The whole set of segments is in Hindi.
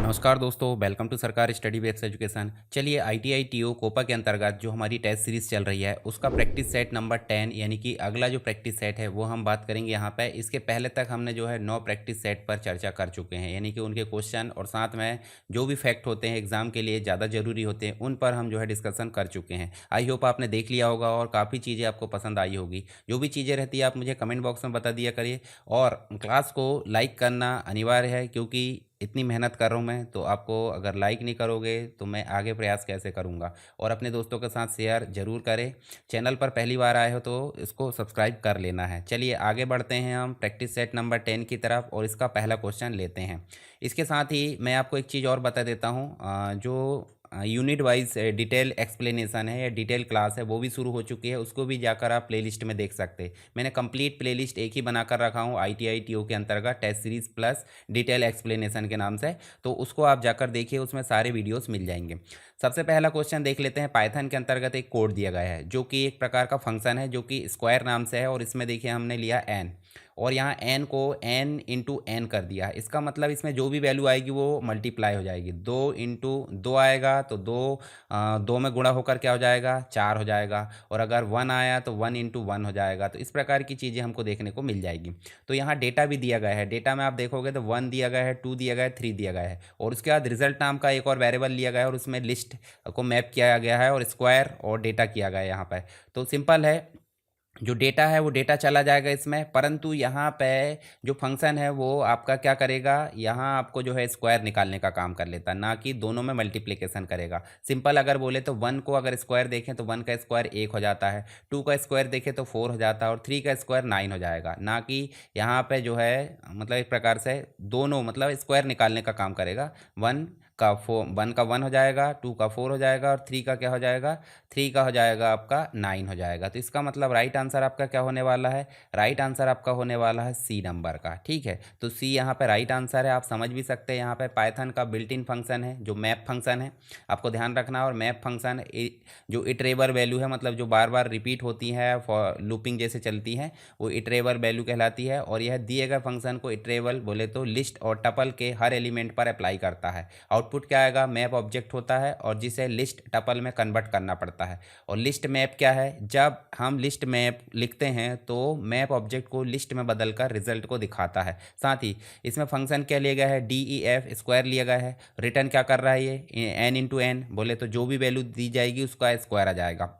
नमस्कार दोस्तों, वेलकम टू सरकार स्टडी बेस्ड एजुकेशन। चलिए आईटीआई टीओ कोपा के अंतर्गत जो हमारी टेस्ट सीरीज़ चल रही है उसका प्रैक्टिस सेट नंबर 10 यानी कि अगला जो प्रैक्टिस सेट है वो हम बात करेंगे यहाँ पे। इसके पहले तक हमने जो है 9 प्रैक्टिस सेट पर चर्चा कर चुके हैं, यानी कि उनके क्वेश्चन और साथ में जो भी फैक्ट होते हैं एग्जाम के लिए ज़्यादा ज़रूरी होते हैं उन पर हम जो है डिस्कशन कर चुके हैं। आई होप आपने देख लिया होगा और काफ़ी चीज़ें आपको पसंद आई होगी। जो भी चीज़ें रहती है आप मुझे कमेंट बॉक्स में बता दिया करिए और क्लास को लाइक करना अनिवार्य है, क्योंकि इतनी मेहनत कर रहा हूँ मैं, तो आपको अगर लाइक नहीं करोगे तो मैं आगे प्रयास कैसे करूँगा। और अपने दोस्तों के साथ शेयर ज़रूर करें। चैनल पर पहली बार आए हो तो इसको सब्सक्राइब कर लेना है। चलिए आगे बढ़ते हैं हम प्रैक्टिस सेट नंबर 10 की तरफ और इसका पहला क्वेश्चन लेते हैं। इसके साथ ही मैं आपको एक चीज़ और बता देता हूँ, जो यूनिट वाइज डिटेल एक्सप्लेनेशन है या डिटेल क्लास है वो भी शुरू हो चुकी है। उसको भी जाकर आप प्लेलिस्ट में देख सकते हैं। मैंने कंप्लीट प्लेलिस्ट एक ही बनाकर रखा हूँ आईटीआई टीओ के अंतर्गत test series plus detail explanation के नाम से, तो उसको आप जाकर देखिए, उसमें सारे वीडियोस मिल जाएंगे। सबसे पहला क्वेश्चन देख लेते हैं। पाइथन के अंतर्गत एक कोड दिया गया है जो कि एक प्रकार का फंक्शन है जो कि स्क्वायर नाम से है, और इसमें देखिए हमने लिया एन और यहाँ एन को एन इंटू एन कर दिया। इसका मतलब इसमें जो भी वैल्यू आएगी वो मल्टीप्लाई हो जाएगी। 2 इंटू 2 आएगा तो 2 में गुणा होकर क्या हो जाएगा, 4 हो जाएगा। और अगर 1 आया तो 1 इंटू 1 हो जाएगा। तो इस प्रकार की चीज़ें हमको देखने को मिल जाएगी। तो यहाँ डेटा भी दिया गया है। डेटा में आप देखोगे तो 1 दिया गया है, 2 दिया गया है, 3 दिया गया है, और उसके बाद रिजल्ट नाम का एक और वेरिएबल लिया गया है और उसमें लिस्ट को मैप किया गया है और स्क्वायर और डेटा किया गया है यहाँ पर। तो सिंपल है, जो डेटा है वो डेटा चला जाएगा इसमें, परंतु यहाँ पे जो फंक्शन है वो आपका क्या करेगा, यहाँ आपको जो है स्क्वायर निकालने का काम कर लेता, ना कि दोनों में मल्टीप्लिकेशन करेगा। सिंपल अगर बोले तो 1 को अगर स्क्वायर देखें तो 1 का स्क्वायर 1 हो जाता है, 2 का स्क्वायर देखें तो 4 हो जाता है, और 3 का स्क्वायर 9 हो जाएगा। ना कि यहाँ पे जो है मतलब एक प्रकार से दोनों मतलब स्क्वायर निकालने का काम करेगा। 1 का 1 हो जाएगा, 2 का 4 हो जाएगा, और 3 का क्या हो जाएगा, 3 का हो जाएगा आपका 9 हो जाएगा। तो इसका मतलब राइट आंसर आपका क्या होने वाला है, राइट आंसर आपका होने वाला है सी नंबर का। ठीक है, तो सी यहाँ पे राइट आंसर है। आप समझ भी सकते हैं यहाँ पे पाइथन का बिल्ट इन फंक्शन है जो मैप फंक्शन है, आपको ध्यान रखना। और मैप फंक्शन जो इटरेबल वैल्यू है, मतलब जो बार बार रिपीट होती है फॉर लूपिंग जैसे चलती है, वो इटरेबल वैल्यू कहलाती है। और यह दिए गए फंक्शन को इटरेबल बोले तो लिस्ट और टपल के हर एलिमेंट पर अप्लाई करता है। आउटपुट क्या आएगा, मैप ऑब्जेक्ट होता है और जिसे लिस्ट टपल में कन्वर्ट करना पड़ता है। और लिस्ट मैप क्या है, जब हम लिस्ट मैप लिखते हैं तो मैप ऑब्जेक्ट को लिस्ट में बदलकर रिजल्ट को दिखाता है। साथ ही इसमें फंक्शन क्या लिया गया है, डी ई एफ स्क्वायर लिया गया है। रिटर्न क्या कर रहा है ये, एन इंटू एन बोले तो जो भी वैल्यू दी जाएगी उसका स्क्वायर आ जाएगा।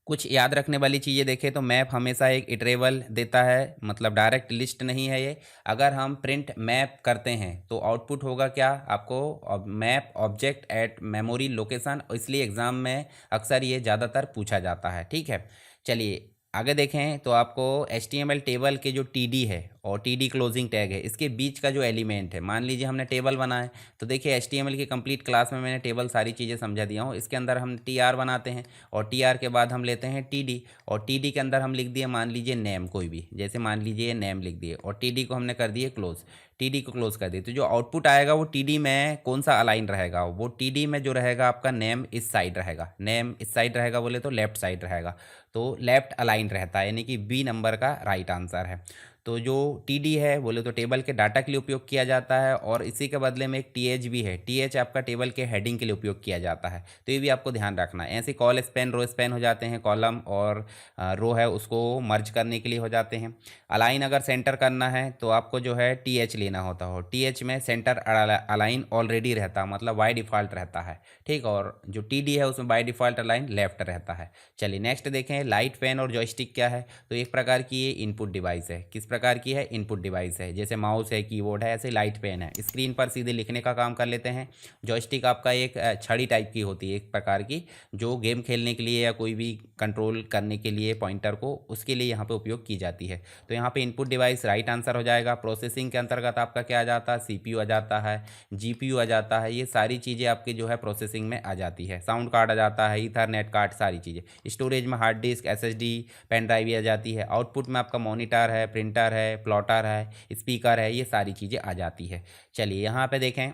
कुछ याद रखने वाली चीज़ें देखें तो मैप हमेशा एक इटरेबल देता है, मतलब डायरेक्ट लिस्ट नहीं है ये। अगर हम प्रिंट मैप करते हैं तो आउटपुट होगा क्या आपको, map object at memory location, इसलिए एग्ज़ाम में अक्सर ये ज़्यादातर पूछा जाता है। ठीक है, चलिए आगे देखें तो आपको HTML टेबल के जो TD है और TD क्लोजिंग टैग है, इसके बीच का जो एलिमेंट है, मान लीजिए हमने टेबल बनाए तो देखिए HTML की कंप्लीट क्लास में मैंने टेबल सारी चीज़ें समझा दिया हूँ। इसके अंदर हम TR बनाते हैं और TR के बाद हम लेते हैं TD, और TD के अंदर हम लिख दिए मान लीजिए नेम, कोई भी, जैसे मान लीजिए नेम लिख दिए, और TD को हमने कर दिए क्लोज, TD को क्लोज कर दिए। तो जो आउटपुट आएगा वो TD में कौन सा अलाइन रहेगा, वो TD में जो रहेगा आपका नेम इस साइड रहेगा। नेम इस साइड रहेगा बोले तो लेफ्ट साइड रहेगा, तो लेफ्ट अलाइन रहता है, यानी कि बी नंबर का राइट आंसर है। तो जो TD है बोले तो टेबल के डाटा के लिए उपयोग किया जाता है, और इसी के बदले में एक TH भी है। TH आपका टेबल के हेडिंग के लिए उपयोग किया जाता है, तो ये भी आपको ध्यान रखना है। ऐसे कॉल स्पैन रो स्पैन हो जाते हैं, कॉलम और रो है उसको मर्ज करने के लिए हो जाते हैं। अलाइन अगर सेंटर करना है तो आपको जो है TH लेना होता हो। TH में सेंटर अलाइन ऑलरेडी रहता, मतलब बाय डिफ़ॉल्ट रहता है। ठीक, और जो TD है उसमें बाय डिफ़ॉल्ट अलाइन लेफ्ट रहता है। चलिए नेक्स्ट देखें, लाइट पेन और जॉयस्टिक क्या है। तो एक प्रकार की ये इनपुट डिवाइस है। किस प्रकार की है, इनपुट डिवाइस है। जैसे माउस है, कीबोर्ड है, ऐसे लाइट पेन है, स्क्रीन पर सीधे लिखने का काम कर लेते हैं। जॉयस्टिक आपका एक छड़ी टाइप की होती है एक प्रकार की, जो गेम खेलने के लिए या कोई भी कंट्रोल करने के लिए पॉइंटर को, उसके लिए यहाँ पे उपयोग की जाती है। तो यहाँ पे इनपुट डिवाइस राइट आंसर हो जाएगा। प्रोसेसिंग के अंतर्गत आपका क्या आ जाता है, CPU आ जाता है, GPU आ जाता है, ये सारी चीज़ें आपकी जो है प्रोसेसिंग में आ जाती है। साउंड कार्ड आ जाता है, ईथरनेट कार्ड, सारी चीज़ें। स्टोरेज में hard disk, SSD, pen drive आ जाती है। आउटपुट में आपका मॉनिटर है, प्रिंटर है, प्लॉटर है, स्पीकर है, ये सारी चीज़ें आ जाती है। चलिए यहाँ पे देखें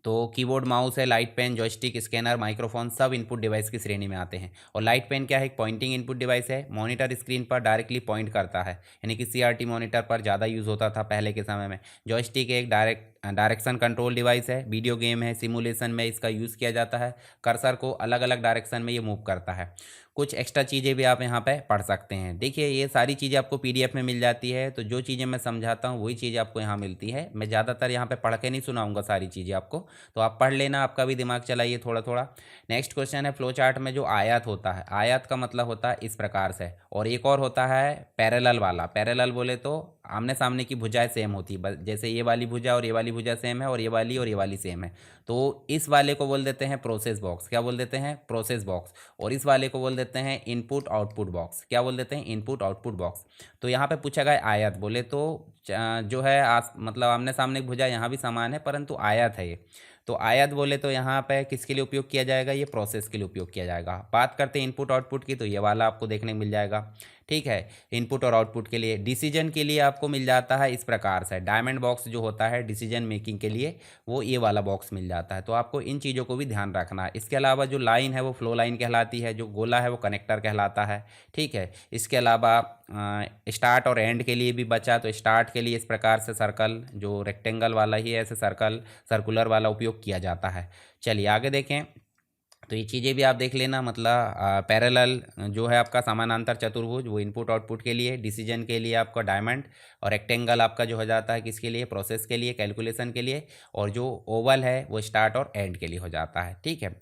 तो कीबोर्ड, माउस है, light pen, joystick, scanner, microphone सब इनपुट डिवाइस की श्रेणी में आते हैं। और लाइट पेन क्या है, एक पॉइंटिंग इनपुट डिवाइस है। मॉनिटर स्क्रीन पर डायरेक्टली पॉइंट करता है, यानी कि CRT मॉनिटर पर ज़्यादा यूज़ होता था पहले के समय में। जॉयस्टिक एक डायरेक्ट डायरेक्शन कंट्रोल डिवाइस है, वीडियो गेम है, सिमुलेशन में इसका यूज़ किया जाता है, कर्सर को अलग अलग डायरेक्शन में ये मूव करता है। कुछ एक्स्ट्रा चीज़ें भी आप यहाँ पे पढ़ सकते हैं। देखिए ये सारी चीज़ें आपको पीडीएफ में मिल जाती है, तो जो चीज़ें मैं समझाता हूँ वही चीज़ें आपको यहाँ मिलती है। मैं ज़्यादातर यहाँ पे पढ़ के नहीं सुनाऊंगा सारी चीज़ें आपको, तो आप पढ़ लेना, आपका भी दिमाग चलाइए थोड़ा थोड़ा। नेक्स्ट क्वेश्चन है फ्लो चार्ट में जो आयत होता है, आयत का मतलब होता है इस प्रकार से, और एक और होता है पैरेलल वाला। पैरेलल बोले तो आमने सामने की भुजाएं सेम होती है, बस जैसे ये वाली भुजा और ये वाली भुजा सेम है, और ये वाली सेम है, तो इस वाले को बोल देते हैं प्रोसेस बॉक्स। क्या बोल देते हैं? Process box. और इस वाले को बोल देते हैं इनपुट आउटपुट बॉक्स। क्या बोल देते हैं? Input output box. तो यहाँ पे पूछा गया आयत, बोले तो जो है मतलब आमने सामने की भुजा यहाँ भी समान है, परंतु आयत है ये। तो आयत बोले तो यहाँ पे किसके लिए उपयोग किया जाएगा? ये प्रोसेस के लिए उपयोग किया जाएगा। बात करते हैं इनपुट आउटपुट की, तो ये वाला आपको देखने को मिल जाएगा। ठीक है, इनपुट और आउटपुट के लिए। डिसीजन के लिए आपको मिल जाता है इस प्रकार से, डायमंड बॉक्स जो होता है डिसीजन मेकिंग के लिए, वो ये वाला बॉक्स मिल जाता है। तो आपको इन चीज़ों को भी ध्यान रखना है। इसके अलावा जो लाइन है वो फ्लो लाइन कहलाती है, जो गोला है वो कनेक्टर कहलाता है। ठीक है, इसके अलावा स्टार्ट और एंड के लिए भी बचा, तो स्टार्ट के लिए इस प्रकार से सर्कल, जो रेक्टेंगल वाला ही है, ऐसे सर्कल सर्कुलर वाला उपयोग किया जाता है। चलिए आगे देखें, तो ये चीज़ें भी आप देख लेना। मतलब पैरेलल जो है आपका समानांतर चतुर्भुज, वो इनपुट आउटपुट के लिए, डिसीजन के लिए आपका डायमंड, और रेक्टेंगल आपका जो हो जाता है किसके लिए? प्रोसेस के लिए, कैलकुलेशन के लिए, और जो ओवल है वो स्टार्ट और एंड के लिए हो जाता है। ठीक है,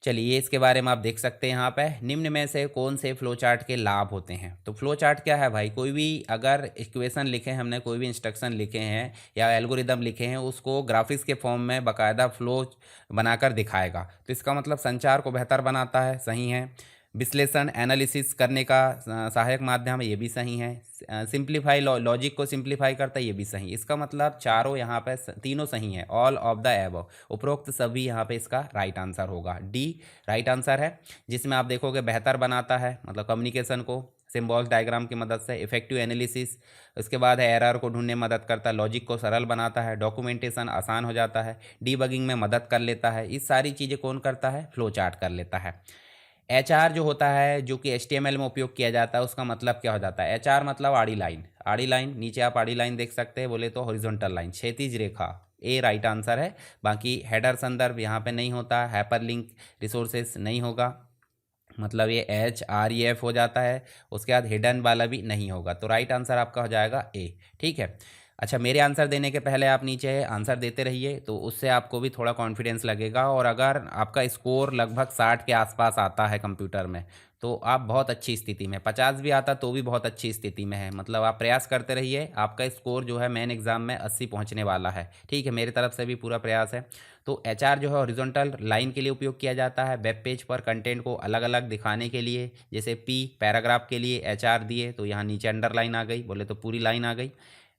चलिए इसके बारे में आप देख सकते हैं यहाँ पे, निम्न में से कौन से फ्लो चार्ट के लाभ होते हैं। तो फ्लो चार्ट क्या है भाई? कोई भी अगर इक्वेशन लिखे हैं हमने, कोई भी इंस्ट्रक्शन लिखे हैं या एल्गोरिदम लिखे हैं, उसको ग्राफिक्स के फॉर्म में बाकायदा फ्लो बनाकर दिखाएगा, तो इसका मतलब संचार को बेहतर बनाता है, सही है। विश्लेषण एनालिसिस करने का सहायक माध्यम है, ये भी सही है। सिंप्लीफाई लॉजिक को सिंप्लीफाई करता है, ये भी सही। इसका मतलब चारों यहाँ पे तीनों सही हैं, ऑल ऑफ द एबव, उपरोक्त सभी यहाँ पे इसका राइट आंसर होगा। डी राइट आंसर है, जिसमें आप देखोगे बेहतर बनाता है, मतलब कम्युनिकेशन को सिम्बॉल्स डायग्राम की मदद से। इफेक्टिव एनालिसिस, उसके बाद है एरर को ढूंढने में मदद करता है, लॉजिक को सरल बनाता है, डॉक्यूमेंटेशन आसान हो जाता है, डीबगिंग में मदद कर लेता है। इस सारी चीज़ें कौन करता है? फ्लो चार्ट कर लेता है। एचआर जो होता है, जो कि एचटीएमएल में उपयोग किया जाता है, उसका मतलब क्या हो जाता है? एचआर मतलब आड़ी लाइन। आड़ी लाइन, नीचे आप आड़ी लाइन देख सकते हैं, बोले तो हॉरिजॉन्टल लाइन, क्षैतिज रेखा। ए राइट आंसर है। बाकी हेडर संदर्भ यहाँ पे नहीं होता, हाइपरलिंक रिसोर्सेस नहीं होगा, मतलब ये एच आर ई एफ हो जाता है। उसके बाद हिडन वाला भी नहीं होगा, तो राइट आंसर आपका हो जाएगा ए। ठीक है, अच्छा मेरे आंसर देने के पहले आप नीचे आंसर देते रहिए, तो उससे आपको भी थोड़ा कॉन्फिडेंस लगेगा। और अगर आपका स्कोर लगभग 60 के आसपास आता है कंप्यूटर में, तो आप बहुत अच्छी स्थिति में, 50 भी आता तो भी बहुत अच्छी स्थिति में है। मतलब आप प्रयास करते रहिए, आपका स्कोर जो है मेन एग्ज़ाम में 80 पहुंचने वाला है। ठीक है, मेरी तरफ से भी पूरा प्रयास है। तो एचआर जो है हॉरिजॉन्टल लाइन के लिए उपयोग किया जाता है, वेब पेज पर कंटेंट को अलग अलग दिखाने के लिए। जैसे पी पैराग्राफ के लिए एचआर दिए, तो यहाँ नीचे अंडरलाइन आ गई, बोले तो पूरी लाइन आ गई,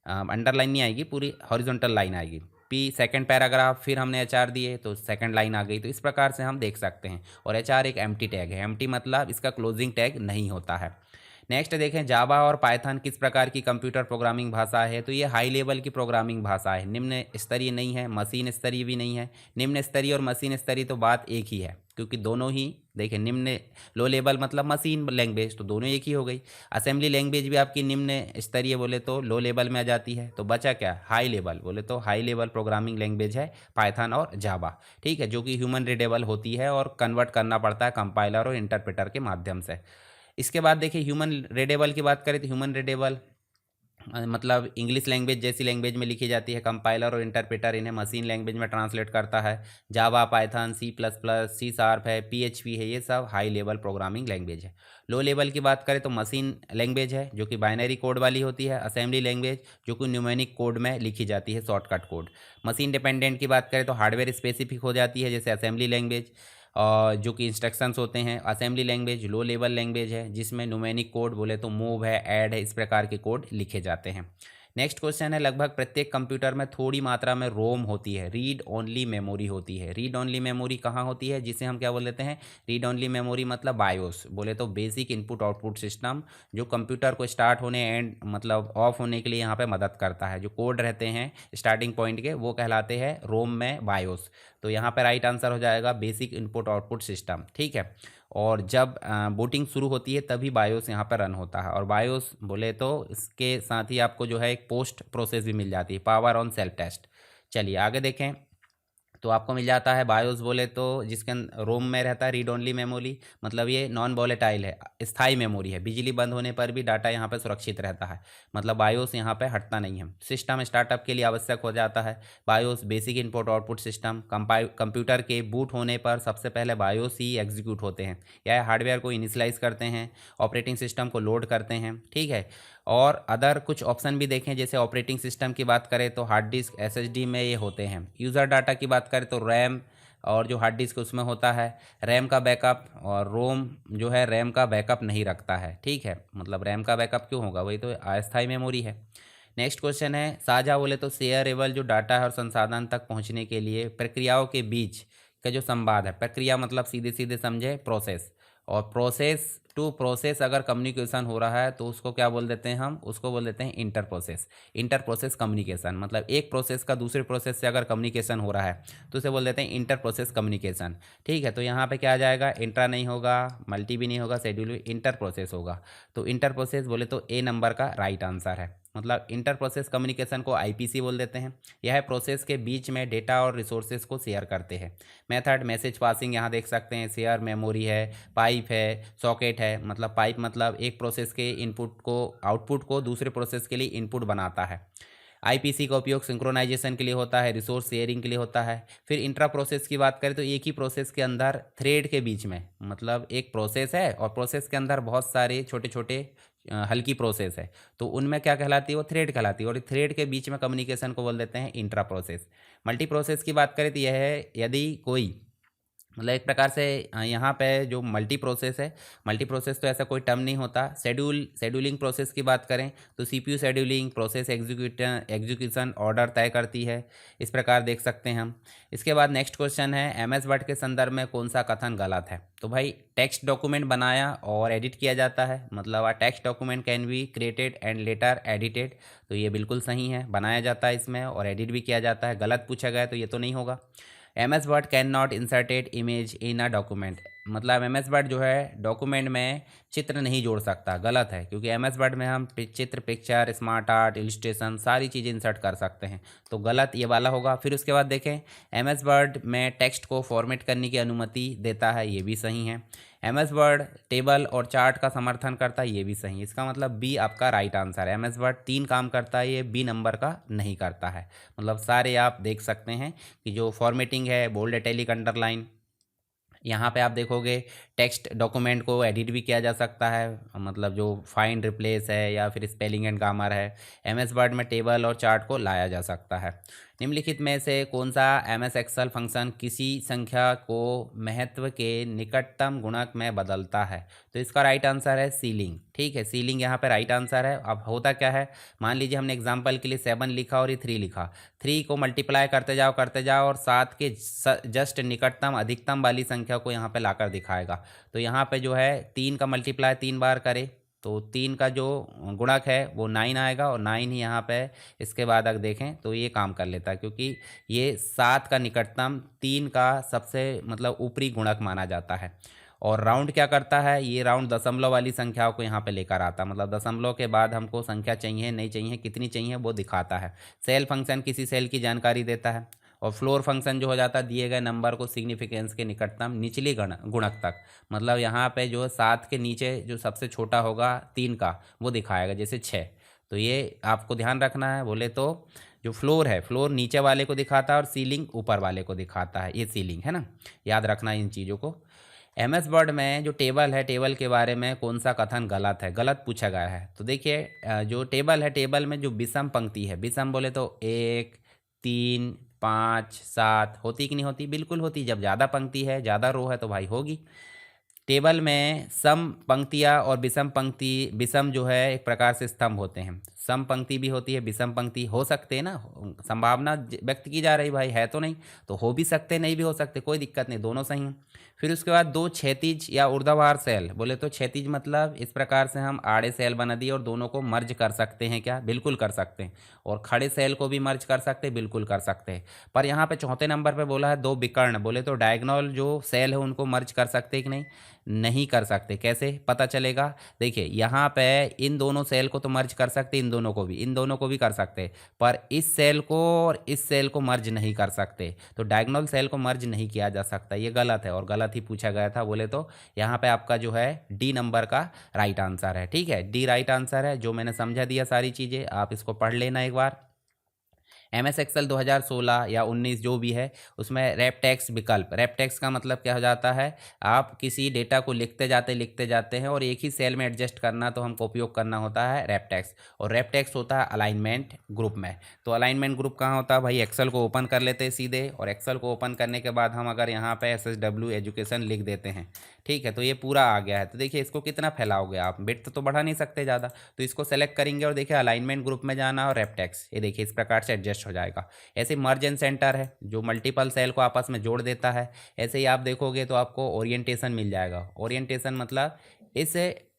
अंडरलाइन नहीं आएगी, पूरी हॉरिजॉन्टल लाइन आएगी। पी सेकंड पैराग्राफ, फिर हमने एचआर दिए तो सेकंड लाइन आ गई। तो इस प्रकार से हम देख सकते हैं। और एचआर एक एम्प्टी टैग है, एम्प्टी मतलब इसका क्लोजिंग टैग नहीं होता है। नेक्स्ट देखें, जावा और पाइथन किस प्रकार की कंप्यूटर प्रोग्रामिंग भाषा है? तो ये हाई लेवल की प्रोग्रामिंग भाषा है, निम्न स्तरीय नहीं है, मशीन स्तरीय भी नहीं है। निम्न स्तरीय और मशीन स्तरीय तो बात एक ही है, क्योंकि दोनों ही देखें, निम्न लो लेवल मतलब मशीन लैंग्वेज, तो दोनों एक ही हो गई। असेंबली लैंग्वेज भी आपकी निम्न स्तरीय बोले तो लो लेवल में आ जाती है, तो बचा क्या? हाई लेवल, बोले तो हाई लेवल प्रोग्रामिंग लैंग्वेज है पाइथन और जावा। ठीक है, जो कि ह्यूमन रीडेबल होती है और कन्वर्ट करना पड़ता है कंपाइलर और इंटरप्रेटर के माध्यम से। इसके बाद देखिए ह्यूमन रीडेबल की बात करें, तो ह्यूमन रीडेबल मतलब इंग्लिश लैंग्वेज जैसी लैंग्वेज में लिखी जाती है, कंपाइलर और इंटरप्रेटर इन्हें मशीन लैंग्वेज में ट्रांसलेट करता है। Java, Python, C plus plus, C sharp है, पीएचपी है, ये सब हाई लेवल प्रोग्रामिंग लैंग्वेज है। लो लेवल की बात करें तो मशीन लैंग्वेज है, जो कि बाइनरी कोड वाली होती है। असेंबली लैंग्वेज, जो कि न्यूमेरिक कोड में लिखी जाती है, शॉर्टकट कोड। मशीन डिपेंडेंट की बात करें तो हार्डवेयर स्पेसिफिक हो जाती है, जैसे असेंबली लैंग्वेज, और जो कि इंस्ट्रक्शंस होते हैं। Assembly language low level language है, जिसमें न्यूमेरिक कोड बोले तो मूव है, ऐड है, इस प्रकार के कोड लिखे जाते हैं। नेक्स्ट क्वेश्चन है, लगभग प्रत्येक कंप्यूटर में थोड़ी मात्रा में रोम होती है, रीड ओनली मेमोरी होती है। रीड ओनली मेमोरी कहाँ होती है? जिसे हम क्या बोल देते हैं? रीड ओनली मेमोरी मतलब बायोस, बोले तो बेसिक इनपुट आउटपुट सिस्टम, जो कंप्यूटर को स्टार्ट होने एंड मतलब ऑफ होने के लिए यहाँ पे मदद करता है। जो कोड रहते हैं स्टार्टिंग पॉइंट के, वो कहलाते हैं रोम में बायोस। तो यहाँ पे राइट आंसर हो जाएगा बेसिक इनपुट आउटपुट सिस्टम। ठीक है, और जब बूटिंग शुरू होती है तभी बायोस यहाँ पर रन होता है। और बायोस बोले तो इसके साथ ही आपको जो है एक पोस्ट प्रोसेस भी मिल जाती है, पावर ऑन सेल्फ टेस्ट। चलिए आगे देखें, तो आपको मिल जाता है बायोस बोले तो जिसके रोम में रहता है रीड ओनली मेमोरी, मतलब ये नॉन वोलेटाइल है, स्थायी मेमोरी है, बिजली बंद होने पर भी डाटा यहाँ पे सुरक्षित रहता है, मतलब बायोस यहाँ पे हटता नहीं है। सिस्टम स्टार्टअप के लिए आवश्यक हो जाता है BIOS, basic input output system. Computer के बूट होने पर सबसे पहले बायोस ही एग्जीक्यूट होते हैं, या हार्डवेयर को इनिशियलाइज करते हैं, ऑपरेटिंग सिस्टम को लोड करते हैं, ठीक है। और अदर कुछ ऑप्शन भी देखें, जैसे ऑपरेटिंग सिस्टम की बात करें तो हार्ड डिस्क एसएसडी में ये होते हैं। यूज़र डाटा की बात करें तो रैम, और जो हार्ड डिस्क उसमें होता है रैम का बैकअप, और रोम जो है रैम का बैकअप नहीं रखता है, ठीक है। मतलब रैम का बैकअप क्यों होगा, वही तो अस्थायी मेमोरी है। नेक्स्ट क्वेश्चन है साझा बोले तो शेयरेबल जो डाटा है और संसाधन तक पहुंचने के लिए प्रक्रियाओं के बीच का जो संवाद है, प्रक्रिया मतलब सीधे सीधे समझे प्रोसेस, और प्रोसेस टू प्रोसेस अगर कम्युनिकेशन हो रहा है तो उसको क्या बोल देते हैं हम, उसको बोल देते हैं inter process. Inter process communication, मतलब एक प्रोसेस का दूसरे प्रोसेस से अगर कम्युनिकेशन हो रहा है तो उसे बोल देते हैं इंटर प्रोसेस कम्युनिकेशन, ठीक है। तो यहाँ पे क्या आ जाएगा, इंट्रा नहीं होगा, मल्टी भी नहीं होगा, शेड्यूल भी, इंटर प्रोसेस होगा। तो इंटर प्रोसेस बोले तो ए नंबर का राइट आंसर है। मतलब इंटर प्रोसेस कम्युनिकेशन को आईपीसी बोल देते हैं। यह प्रोसेस के बीच में डेटा और रिसोर्सेज को शेयर करते हैं। मेथड मैसेज पासिंग यहाँ देख सकते हैं, शेयर मेमोरी है, पाइप है, सॉकेट है। मतलब पाइप मतलब एक प्रोसेस के इनपुट को आउटपुट को दूसरे प्रोसेस के लिए इनपुट बनाता है। आईपीसी का उपयोग सिंक्रोनाइजेशन के लिए होता है, रिसोर्स शेयरिंग के लिए होता है। फिर इंट्रा प्रोसेस की बात करें तो एक ही प्रोसेस के अंदर थ्रेड के बीच में, मतलब एक प्रोसेस है और प्रोसेस के अंदर बहुत सारे छोटे छोटे हल्की प्रोसेस है, तो उनमें क्या कहलाती है, वो थ्रेड कहलाती है, और थ्रेड के बीच में कम्युनिकेशन को बोल देते हैं इंट्रा प्रोसेस। मल्टी प्रोसेस की बात करें तो यह है यदि कोई, मतलब एक प्रकार से यहाँ पे जो मल्टी प्रोसेस है, मल्टी प्रोसेस तो ऐसा कोई टर्म नहीं होता। शेड्यूलिंग प्रोसेस की बात करें तो CPU scheduling process execution order तय करती है, इस प्रकार देख सकते हैं हम। इसके बाद नेक्स्ट क्वेश्चन है एमएस वर्ड के संदर्भ में कौन सा कथन गलत है। तो भाई टेक्स्ट डॉक्यूमेंट बनाया और एडिट किया जाता है, मतलब text document can be created and later edited, तो ये बिल्कुल सही है, बनाया जाता है इसमें और एडिट भी किया जाता है। गलत पूछा गया तो ये तो नहीं होगा। M S word can not inserted image in a document, मतलब एम एस वर्ड जो है डॉक्यूमेंट में चित्र नहीं जोड़ सकता, गलत है, क्योंकि एम एस वर्ड में हम चित्र, पिक्चर, स्मार्ट आर्ट, इलस्ट्रेशन सारी चीज़ें इंसर्ट कर सकते हैं, तो गलत ये वाला होगा। फिर उसके बाद देखें एम एस वर्ड में टेक्स्ट को फॉर्मेट करने की अनुमति देता है, ये भी सही है। एम एस वर्ड टेबल और चार्ट का समर्थन करता है, ये भी सही है। इसका मतलब बी आपका राइट आंसर है। एम एस वर्ड 3 काम करता है, ये बी नंबर का नहीं करता है। मतलब सारे आप देख सकते हैं कि जो फॉर्मेटिंग है, बोल्ड, इटैलिक, अंडरलाइन, यहाँ पे आप देखोगे टेक्स्ट डॉक्यूमेंट को एडिट भी किया जा सकता है, मतलब जो फाइंड रिप्लेस है या फिर स्पेलिंग एंड ग्रामर है। एम एस वर्ड में टेबल और चार्ट को लाया जा सकता है। निम्नलिखित में से कौन सा एम एस एक्सेल फंक्शन किसी संख्या को महत्व के निकटतम गुणक में बदलता है। तो इसका राइट आंसर है सीलिंग, ठीक है, सीलिंग यहाँ पे राइट आंसर है। अब होता क्या है, मान लीजिए हमने एग्जाम्पल के लिए 7 लिखा और ये 3 लिखा, 3 को मल्टीप्लाई करते जाओ और 7 के जस्ट निकटतम अधिकतम वाली संख्या को यहाँ पे लाकर दिखाएगा। तो यहाँ पे जो है 3 का मल्टीप्लाई 3 बार करे तो 3 का जो गुणक है वो 9 आएगा, और 9 ही यहाँ पे इसके बाद अगर देखें तो ये काम कर लेता है, क्योंकि ये 7 का निकटतम 3 का सबसे मतलब ऊपरी गुणक माना जाता है। और राउंड क्या करता है, ये राउंड दशमलव वाली संख्याओं को यहाँ पे लेकर आता है, मतलब दशमलव के बाद हमको संख्या चाहिए नहीं चाहिए, कितनी चाहिए वो दिखाता है। सेल फंक्शन किसी सेल की जानकारी देता है, और फ्लोर फंक्शन जो हो जाता है दिए गए नंबर को सिग्निफिकेंस के निकटतम निचली गुणक तक, मतलब यहाँ पे जो 7 के नीचे जो सबसे छोटा होगा 3 का वो दिखाएगा, जैसे 6। तो ये आपको ध्यान रखना है। बोले तो जो फ्लोर है, फ्लोर नीचे वाले को दिखाता है और सीलिंग ऊपर वाले को दिखाता है, ये सीलिंग है ना, याद रखना इन चीज़ों को। एम एस वर्ड में जो टेबल है, टेबल के बारे में कौन सा कथन गलत है, गलत पूछा गया है। तो देखिए जो टेबल है, टेबल में जो विषम पंक्ति है, विषम बोले तो 1, 3, 5, 7 होती कि नहीं होती, बिल्कुल होती। जब ज़्यादा पंक्ति है, ज़्यादा रो है तो भाई होगी। टेबल में सम पंक्तियाँ और विषम पंक्ति, विषम जो है एक प्रकार से स्तंभ होते हैं, सम पंक्ति भी होती है, विषम पंक्ति हो सकते हैं ना, संभावना व्यक्त की जा रही भाई, है तो नहीं, तो हो भी सकते नहीं भी हो सकते, कोई दिक्कत नहीं, दोनों सही हैं। फिर उसके बाद 2 क्षैतिज या ऊर्ध्वाधर सेल, बोले तो क्षैतिज मतलब इस प्रकार से हम आड़े सेल बना दिए और दोनों को मर्ज कर सकते हैं क्या, बिल्कुल कर सकते हैं। और खड़े सेल को भी मर्ज कर सकते हैं, बिल्कुल कर सकते हैं। पर यहाँ पे चौथे नंबर पे बोला है 2 विकर्ण, बोले तो डायगोनल जो सेल है उनको मर्ज कर सकते हैं कि नहीं, नहीं कर सकते। कैसे पता चलेगा, देखिए यहाँ पे इन दोनों सेल को तो मर्ज कर सकते, इन इन दोनों को भी कर सकते हैं, पर इस सेल को और इस सेल को मर्ज नहीं कर सकते। तो डायगोनल सेल को मर्ज नहीं किया जा सकता, ये गलत है और गलत ही पूछा गया था बोले तो यहाँ पे आपका जो है डी नंबर का राइट आंसर है। ठीक है, डी राइट आंसर है। जो मैंने समझा दिया सारी चीज़ें, आप इसको पढ़ लेना एक बार। MS एक्सेल 2016 या 19 जो भी है, उसमें रैप टेक्स्ट विकल्प, रैप टेक्स्ट का मतलब क्या हो जाता है, आप किसी डेटा को लिखते जाते हैं और एक ही सेल में एडजस्ट करना, तो हमको उपयोग करना होता है रैप टेक्स्ट। और रैप टेक्स्ट होता है अलाइनमेंट ग्रुप में। तो अलाइनमेंट ग्रुप कहाँ होता है भाई, एक्सेल को ओपन कर लेते हैं सीधे, और एक्सेल को ओपन करने के बाद हम अगर यहाँ पे SSW एजुकेशन लिख देते हैं, ठीक है, तो ये पूरा आ गया है। तो देखिए इसको कितना फैलाओगे आप, बिट तो बढ़ा नहीं सकते ज़्यादा, तो इसको सेलेक्ट करेंगे और देखिए अलाइनमेंट ग्रुप में जाना और रैप टेक्स्ट, ये देखिए इस प्रकार से एडजस्ट हो जाएगा। ऐसे मर्ज एंड सेंटर है जो मल्टीपल सेल को आपस में जोड़ देता है। ऐसे ही आप देखोगे तो आपको ओरिएंटेशन मिल जाएगा। ओरिएंटेशन मतलब इस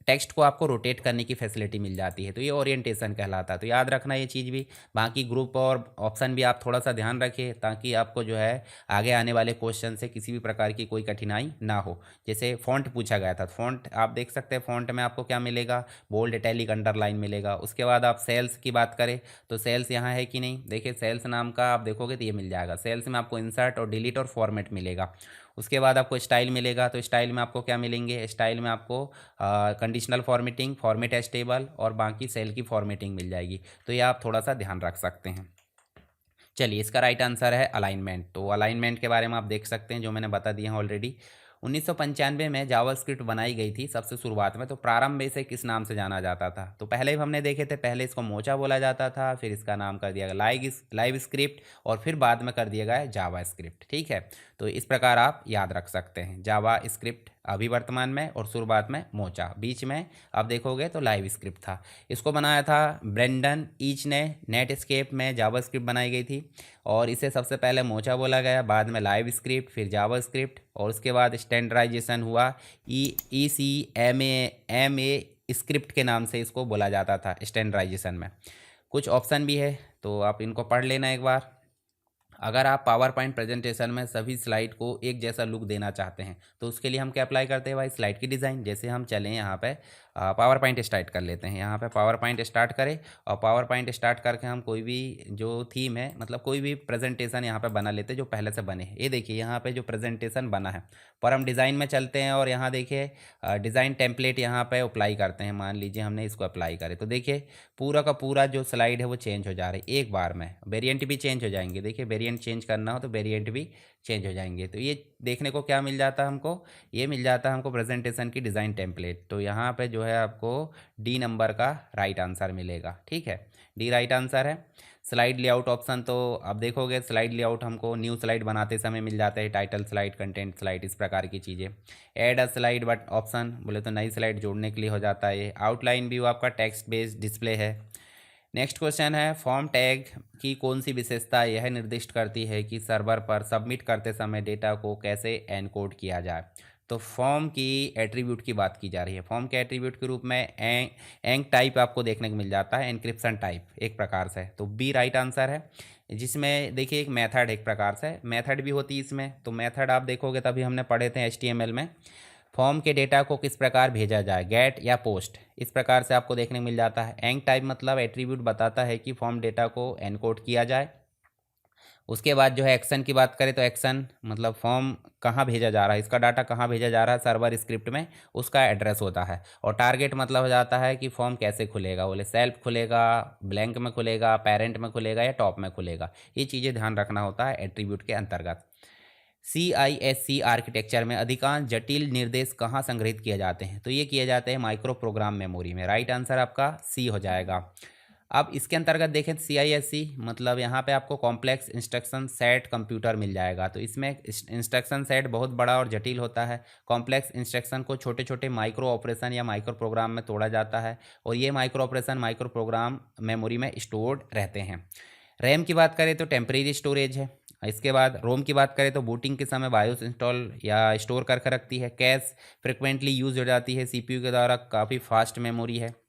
टेक्स्ट को आपको रोटेट करने की फैसिलिटी मिल जाती है, तो ये ओरिएंटेशन कहलाता है। तो याद रखना ये चीज़ भी। बाकी ग्रुप और ऑप्शन भी आप थोड़ा सा ध्यान रखिए, ताकि आपको जो है आगे आने वाले क्वेश्चन से किसी भी प्रकार की कोई कठिनाई ना हो। जैसे फ़ॉन्ट पूछा गया था, फ़ॉन्ट आप देख सकते हैं, फ़ॉन्ट में आपको क्या मिलेगा, बोल्ड, इटैलिक, अंडरलाइन मिलेगा। उसके बाद आप सेल्स की बात करें तो सेल्स यहाँ है कि नहीं, देखिए सेल्स नाम का आप देखोगे तो ये मिल जाएगा। सेल्स में आपको इंसर्ट और डिलीट और फॉर्मेट मिलेगा। उसके बाद आपको स्टाइल मिलेगा, तो स्टाइल में आपको क्या मिलेंगे, स्टाइल में आपको conditional formatting, format as table और बाकी सेल की फॉर्मेटिंग मिल जाएगी। तो ये आप थोड़ा सा ध्यान रख सकते हैं। चलिए, इसका राइट आंसर है अलाइनमेंट। तो अलाइनमेंट के बारे में आप देख सकते हैं, जो मैंने बता दिया है ऑलरेडी। 1995 में जावास्क्रिप्ट बनाई गई थी सबसे शुरुआत में। तो प्रारंभ में इसे किस नाम से जाना जाता था, तो पहले भी हमने देखे थे, पहले इसको मोचा बोला जाता था, फिर इसका नाम कर दिया गया लाइव स्क्रिप्ट, और फिर बाद में कर दिया गया जावा स्क्रिप्ट। ठीक है, तो इस प्रकार आप याद रख सकते हैं। जावा स्क्रिप्ट अभी वर्तमान में, और शुरुआत में मोचा, बीच में आप देखोगे तो लाइव स्क्रिप्ट था। इसको बनाया था ब्रेंडन ईच ने। नेटस्केप में जावा स्क्रिप्ट बनाई गई थी, और इसे सबसे पहले मोचा बोला गया, बाद में लाइव स्क्रिप्ट, फिर जावा स्क्रिप्ट, और उसके बाद स्टैंडर्डाइजेशन हुआ ECMA स्क्रिप्ट के नाम से इसको बोला जाता था स्टैंडर्डाइजेशन में। कुछ ऑप्शन भी है, तो आप इनको पढ़ लेना एक बार। अगर आप पावर पॉइंट प्रेजेंटेशन में सभी स्लाइड को एक जैसा लुक देना चाहते हैं, तो उसके लिए हम क्या अप्लाई करते हैं भाई, स्लाइड की डिज़ाइन। जैसे हम चलें यहाँ पे पावर पॉइंट स्टार्ट कर लेते हैं। यहाँ पे पावर पॉइंट स्टार्ट करें, और पावर पॉइंट स्टार्ट करके हम कोई भी जो थीम है, मतलब कोई भी प्रेजेंटेशन यहाँ पे बना लेते हैं जो पहले से बने हैं। ये देखिए यहाँ पे जो प्रेजेंटेशन बना है, पर हम डिज़ाइन में चलते हैं, और यहाँ देखिए डिज़ाइन टेम्पलेट यहाँ पे अप्लाई करते हैं। मान लीजिए हमने इसको अप्लाई करे, तो देखिए पूरा का पूरा जो स्लाइड है वो चेंज हो जा रही है एक बार में। वेरिएंट भी चेंज हो जाएंगे, देखिए वेरिएंट चेंज करना हो तो वेरिएंट भी चेंज हो जाएंगे। तो ये देखने को क्या मिल जाता है हमको, ये मिल जाता है हमको प्रेजेंटेशन की डिज़ाइन टेम्पलेट। तो यहाँ पे जो है आपको डी नंबर का राइट आंसर मिलेगा। ठीक है, डी राइट आंसर है। स्लाइड लेआउट ऑप्शन, तो आप देखोगे स्लाइड लेआउट हमको न्यू स्लाइड बनाते समय मिल जाता है, टाइटल स्लाइड, कंटेंट स्लाइड, इस प्रकार की चीज़ें। Add a slide but option बोले तो नई स्लाइड जोड़ने के लिए हो जाता है ये। आउटलाइन व्यू आपका टेक्स्ट बेस्ड डिस्प्ले है। नेक्स्ट क्वेश्चन है, फॉर्म टैग की कौन सी विशेषता यह निर्दिष्ट करती है कि सर्वर पर सबमिट करते समय डेटा को कैसे एनकोड किया जाए। तो फॉर्म की एट्रीब्यूट की बात की जा रही है। फॉर्म के एट्रीब्यूट के रूप में एंक टाइप आपको देखने को मिल जाता है, एनक्रिप्शन टाइप एक प्रकार से। तो बी राइट आंसर है, जिसमें देखिए एक मेथड एक प्रकार से मेथड भी होती है इसमें। तो मेथड आप देखोगे तभी हमने पढ़े थे HTML में, फॉर्म के डेटा को किस प्रकार भेजा जाए, गेट या पोस्ट, इस प्रकार से आपको देखने को मिल जाता है। एंक टाइप मतलब एट्रीब्यूट बताता है कि फॉर्म डेटा को एनकोड किया जाए। उसके बाद जो है एक्शन की बात करें तो एक्शन मतलब फॉर्म कहाँ भेजा जा रहा है, इसका डाटा कहाँ भेजा जा रहा है, सर्वर स्क्रिप्ट में उसका एड्रेस होता है। और टारगेट मतलब हो जाता है कि फॉर्म कैसे खुलेगा, बोले सेल्फ खुलेगा, ब्लैंक में खुलेगा, पेरेंट में खुलेगा या टॉप में खुलेगा। ये चीज़ें ध्यान रखना होता है एट्रीब्यूट के अंतर्गत। CISC आर्किटेक्चर में अधिकांश जटिल निर्देश कहाँ संग्रहित किए जाते हैं, तो ये किए जाते हैं माइक्रो प्रोग्राम मेमोरी में। राइट आंसर आपका सी हो जाएगा। अब इसके अंतर्गत देखें CISC मतलब यहाँ पे आपको कॉम्प्लेक्स इंस्ट्रक्शन सेट कंप्यूटर मिल जाएगा। तो इसमें इंस्ट्रक्शन सेट बहुत बड़ा और जटिल होता है। कॉम्प्लेक्स इंस्ट्रक्शन को छोटे छोटे माइक्रो ऑपरेशन या माइक्रो प्रोग्राम में तोड़ा जाता है, और ये micro operation micro program memory में स्टोर्ड रहते हैं। रैम की बात करें तो टेम्परेरी स्टोरेज है। इसके बाद रोम की बात करें तो बूटिंग के समय बायोस इंस्टॉल या स्टोर करके रखती है। कैश फ्रिक्वेंटली यूज हो जाती है, CPU के द्वारा काफ़ी फास्ट मेमोरी है।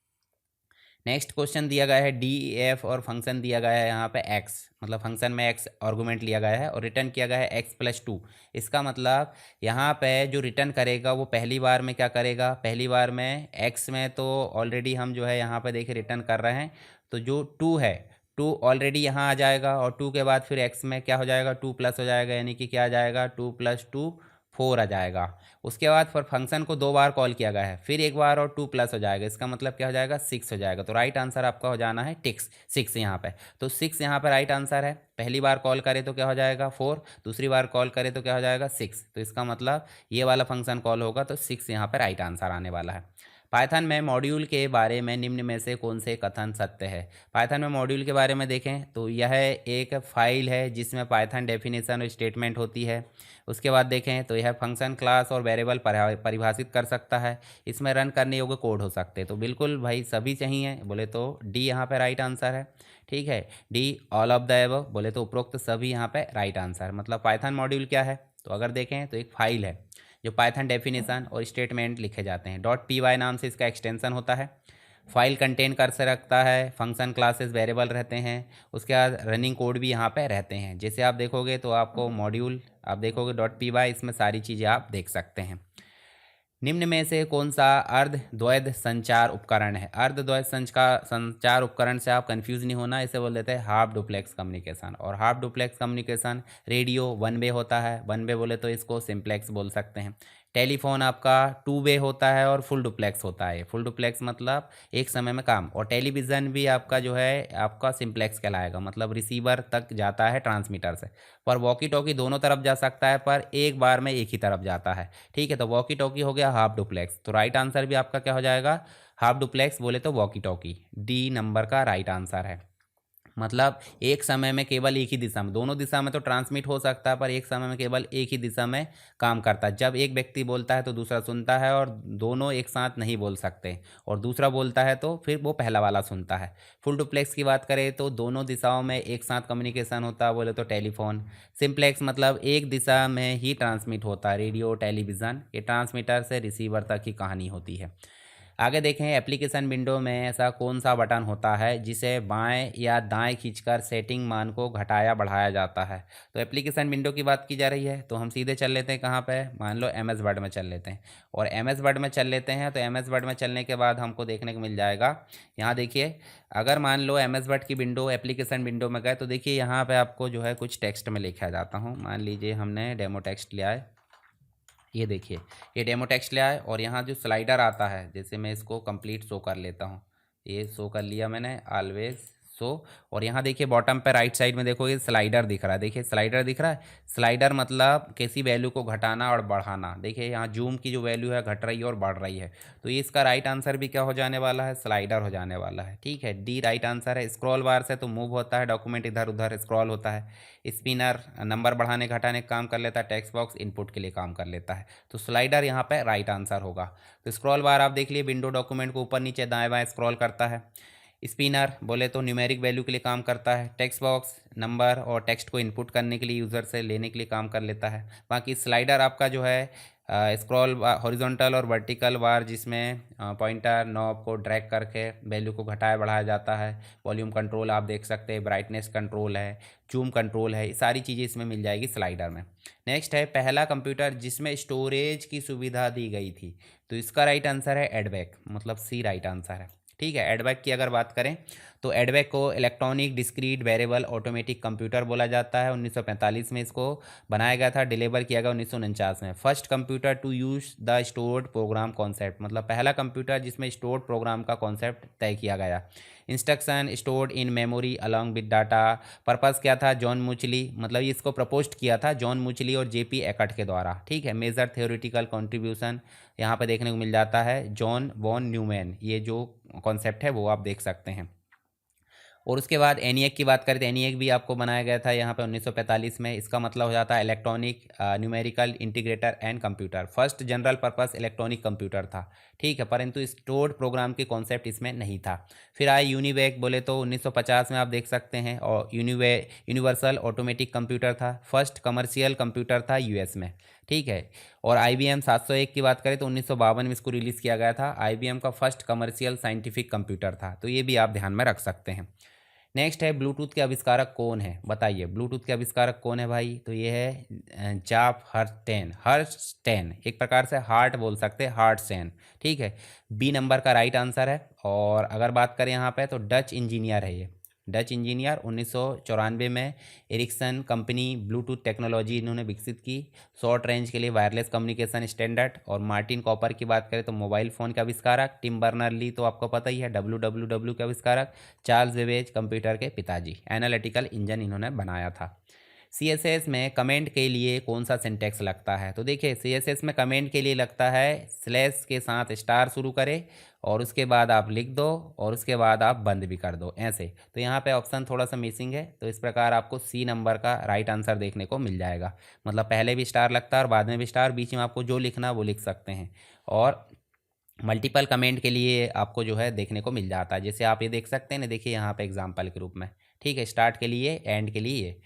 नेक्स्ट क्वेश्चन दिया गया है DEF, और फंक्शन दिया गया है यहाँ पे x, मतलब फंक्शन में x आर्गूमेंट लिया गया है और रिटर्न किया गया है x+2। इसका मतलब यहाँ पे जो रिटर्न करेगा वो पहली बार में क्या करेगा, पहली बार में x में तो ऑलरेडी हम जो है यहाँ पे देखिए रिटर्न कर रहे हैं, तो जो 2 है, 2 ऑलरेडी यहाँ आ जाएगा और 2 के बाद फिर एक्स में क्या हो जाएगा, 2 प्लस हो जाएगा, यानी कि क्या आ जाएगा, 2 + 2 4 आ जाएगा। उसके बाद फिर फंक्शन को 2 बार कॉल किया गया है, फिर एक बार और 2 प्लस हो जाएगा, इसका मतलब क्या हो जाएगा, 6 हो जाएगा। तो राइट आंसर आपका हो जाना है टिक्स 6 यहाँ पे। तो 6 यहाँ पे राइट आंसर है। पहली बार कॉल करे तो क्या हो जाएगा 4, दूसरी बार कॉल करे तो क्या हो जाएगा 6। तो इसका मतलब ये वाला फंक्शन कॉल होगा तो 6 यहाँ पर राइट आंसर आने वाला है। पाइथन में मॉड्यूल के बारे में निम्न में से कौन से कथन सत्य है। पाइथन में मॉड्यूल के बारे में देखें तो यह एक फाइल है जिसमें पाइथन डेफिनेशन और स्टेटमेंट होती है। उसके बाद देखें तो यह फंक्शन, क्लास और वेरिएबल परिभाषित कर सकता है। इसमें रन करने योग्य कोड हो सकते हैं। तो बिल्कुल भाई सभी चाहिए बोले तो डी यहाँ पे राइट आंसर है। ठीक है, D all of the above बोले तो उपरोक्त सभी यहाँ पे राइट आंसर। मतलब पाइथन मॉड्यूल क्या है, तो अगर देखें तो एक फाइल है जो पाइथन डेफिनेशन और स्टेटमेंट लिखे जाते हैं। .py नाम से इसका एक्सटेंशन होता है। फाइल कंटेन कर से रखता है, फंक्शन, क्लासेस, वेरिएबल रहते हैं। उसके बाद रनिंग कोड भी यहाँ पे रहते हैं। जैसे आप देखोगे तो आपको मॉड्यूल, आप देखोगे .py, इसमें सारी चीज़ें आप देख सकते हैं। निम्न में से कौन सा अर्धद्वैध संचार उपकरण है। अर्धद्वैध संचार उपकरण से आप कंफ्यूज नहीं होना, इसे बोल देते हैं हाफ डुप्लेक्स कम्युनिकेशन। और हाफ डुप्लेक्स कम्युनिकेशन रेडियो 1 वे होता है, 1 वे बोले तो इसको सिंप्लेक्स बोल सकते हैं। टेलीफोन आपका 2 वे होता है और फुल डुप्लेक्स होता है। फुल डुप्लेक्स मतलब एक समय में काम। और टेलीविज़न भी आपका जो है आपका सिंप्लेक्स कहलाएगा, मतलब रिसीवर तक जाता है ट्रांसमीटर से। पर वॉकी टॉकी दोनों तरफ जा सकता है, पर एक बार में एक ही तरफ जाता है। ठीक है, तो वॉकी टॉकी हो गया हाफ डुप्लेक्स। तो राइट आंसर भी आपका क्या हो जाएगा, हाफ डुप्लेक्स बोले तो वॉकी टॉकी, डी नंबर का राइट आंसर है। मतलब एक समय में केवल एक ही दिशा में, दोनों दिशा में तो ट्रांसमिट हो सकता है, पर एक समय में केवल एक ही दिशा में काम करता है। जब एक व्यक्ति बोलता है तो दूसरा सुनता है, और दोनों एक साथ नहीं बोल सकते, और दूसरा बोलता है तो फिर वो पहला वाला सुनता है। फुल डुप्लेक्स की बात करें तो दोनों दिशाओं में एक साथ कम्युनिकेशन होता है, बोले तो टेलीफोन। सिंप्लेक्स मतलब एक दिशा में ही ट्रांसमिट होता है, रेडियो, टेलीविज़न, ये ट्रांसमीटर से रिसीवर तक की कहानी होती है। आगे देखें, एप्लीकेशन विंडो में ऐसा कौन सा बटन होता है जिसे बाएं या दाएं खींचकर सेटिंग मान को घटाया बढ़ाया जाता है। तो एप्लीकेशन विंडो की बात की जा रही है, तो हम सीधे चल लेते हैं कहाँ पे, मान लो एम एस वर्ड में चल लेते हैं। और एम एस वर्ड में चल लेते हैं तो एम एस वर्ड में चलने के बाद हमको देखने को मिल जाएगा, यहाँ देखिए, अगर मान लो एम एस वर्ड की विंडो एप्लीकेशन विंडो में गए तो देखिए यहाँ पर आपको जो है कुछ टेक्स्ट में लिखा जाता हूँ। मान लीजिए हमने डेमो टेक्स्ट लिया है, ये देखिए, ये डेमो टेक्स्ट लिया है, और यहाँ जो स्लाइडर आता है, जैसे मैं इसको कंप्लीट शो कर लेता हूँ, ये शो कर लिया मैंने, ऑलवेज शो। और यहाँ देखिए बॉटम पे राइट साइड में देखो ये स्लाइडर दिख रहा है, देखिए स्लाइडर दिख रहा है। स्लाइडर मतलब किसी वैल्यू को घटाना और बढ़ाना। देखिए यहाँ जूम की जो वैल्यू है घट रही है और बढ़ रही है, तो ये इसका राइट आंसर भी क्या हो जाने वाला है, स्लाइडर हो जाने वाला है। ठीक है, डी राइट आंसर है। स्क्रॉल बार से तो मूव होता है, डॉक्यूमेंट इधर उधर स्क्रॉल होता है। स्पिनर नंबर बढ़ाने घटाने का काम कर लेता है। टेक्स्ट बॉक्स इनपुट के लिए काम कर लेता है। तो स्लाइडर यहाँ पे राइट आंसर होगा। तो स्क्रॉल बार आप देख लिए, विंडो डॉक्यूमेंट को ऊपर नीचे दाएं बाएं स्क्रॉल करता है। स्पिनर बोले तो न्यूमेरिक वैल्यू के लिए काम करता है। टेक्स्ट बॉक्स नंबर और टेक्स्ट को इनपुट करने के लिए, यूज़र से लेने के लिए काम कर लेता है। बाकी स्लाइडर आपका जो है स्क्रॉल हॉरिजॉन्टल और वर्टिकल बार, जिसमें पॉइंटर नॉब को ड्रैग करके वैल्यू को घटाया बढ़ाया जाता है। वॉल्यूम कंट्रोल आप देख सकते हैं, ब्राइटनेस कंट्रोल है, जूम कंट्रोल है, सारी चीज़ें इसमें मिल जाएगी स्लाइडर में। नेक्स्ट है, पहला कंप्यूटर जिसमें स्टोरेज की सुविधा दी गई थी। तो इसका राइट आंसर है एडबैक, मतलब सी राइट आंसर है। ठीक है, एडबैक की अगर बात करें तो एडबैक को electronic discrete variable automatic computer बोला जाता है। 1945 में इसको बनाया गया था, डिलीवर किया गया 1949 में। First computer to use the stored program concept, मतलब पहला कंप्यूटर जिसमें स्टोर्ड प्रोग्राम का कॉन्सेप्ट तय किया गया। Instruction stored in memory along with data. Purpose क्या था, जॉन मुचली, मतलब इसको प्रपोज किया था जॉन मुचली और जेपी एकट के द्वारा। ठीक है, मेजर थ्योरेटिकल कंट्रीब्यूशन यहाँ पे देखने को मिल जाता है जॉन वॉन न्यूमैन, ये जो कॉन्सेप्ट है वो आप देख सकते हैं। और उसके बाद एनिएक की बात करें तो एनिएक भी आपको बनाया गया था यहाँ पे 1945 में। इसका मतलब हो जाता है electronic numerical integrator and computer. First general purpose electronic computer था। ठीक है, परंतु स्टोर्ड प्रोग्राम के कॉन्सेप्ट इसमें नहीं था। फिर आए यूनिवेक, बोले तो 1950 में आप देख सकते हैं, और यूनिवर्सल ऑटोमेटिक कंप्यूटर था। फर्स्ट कमर्शियल कंप्यूटर था यूएस में। ठीक है, और IBM 701 की बात करें तो 1952 में इसको रिलीज़ किया गया था। IBM का फर्स्ट कमर्शियल साइंटिफिक कंप्यूटर था। तो ये भी आप ध्यान में रख सकते हैं। नेक्स्ट है ब्लूटूथ के आविष्कारक कौन है, बताइए ब्लूटूथ के आविष्कारक कौन है भाई, तो ये है जाप हर्स्टेन, हर्स्टेन, एक प्रकार से हार्ट बोल सकते हैं, हार्टसेन, ठीक है। बी नंबर का राइट आंसर है। और अगर बात करें यहाँ पे तो डच इंजीनियर है ये, डच इंजीनियर 1994 में एरिक्सन कंपनी ब्लूटूथ टेक्नोलॉजी इन्होंने विकसित की शॉर्ट रेंज के लिए वायरलेस कम्युनिकेशन स्टैंडर्ड। और मार्टिन कॉपर की बात करें तो मोबाइल फ़ोन के आविष्कारक, टिम बर्नर ली तो आपको पता ही है डब्ल्यू के आविष्कारक, चार्ल्स बेबेज कंप्यूटर के पिताजी, एनालिटिकल इंजन इन्होंने बनाया था। CSS में कमेंट के लिए कौन सा सिंटेक्स लगता है, तो देखिए CSS में कमेंट के लिए लगता है स्लैश के साथ स्टार शुरू करें और उसके बाद आप लिख दो और उसके बाद आप बंद भी कर दो ऐसे। तो यहाँ पे ऑप्शन थोड़ा सा मिसिंग है, तो इस प्रकार आपको सी नंबर का राइट आंसर देखने को मिल जाएगा। मतलब पहले भी स्टार लगता है और बाद में भी स्टार, बीच में आपको जो लिखना वो लिख सकते हैं। और मल्टीपल कमेंट के लिए आपको जो है देखने को मिल जाता है, जैसे आप ये देख सकते हैं ना, देखिए यहाँ पे एग्जाम्पल के रूप में, ठीक है, स्टार्ट के लिए, एंड के लिए।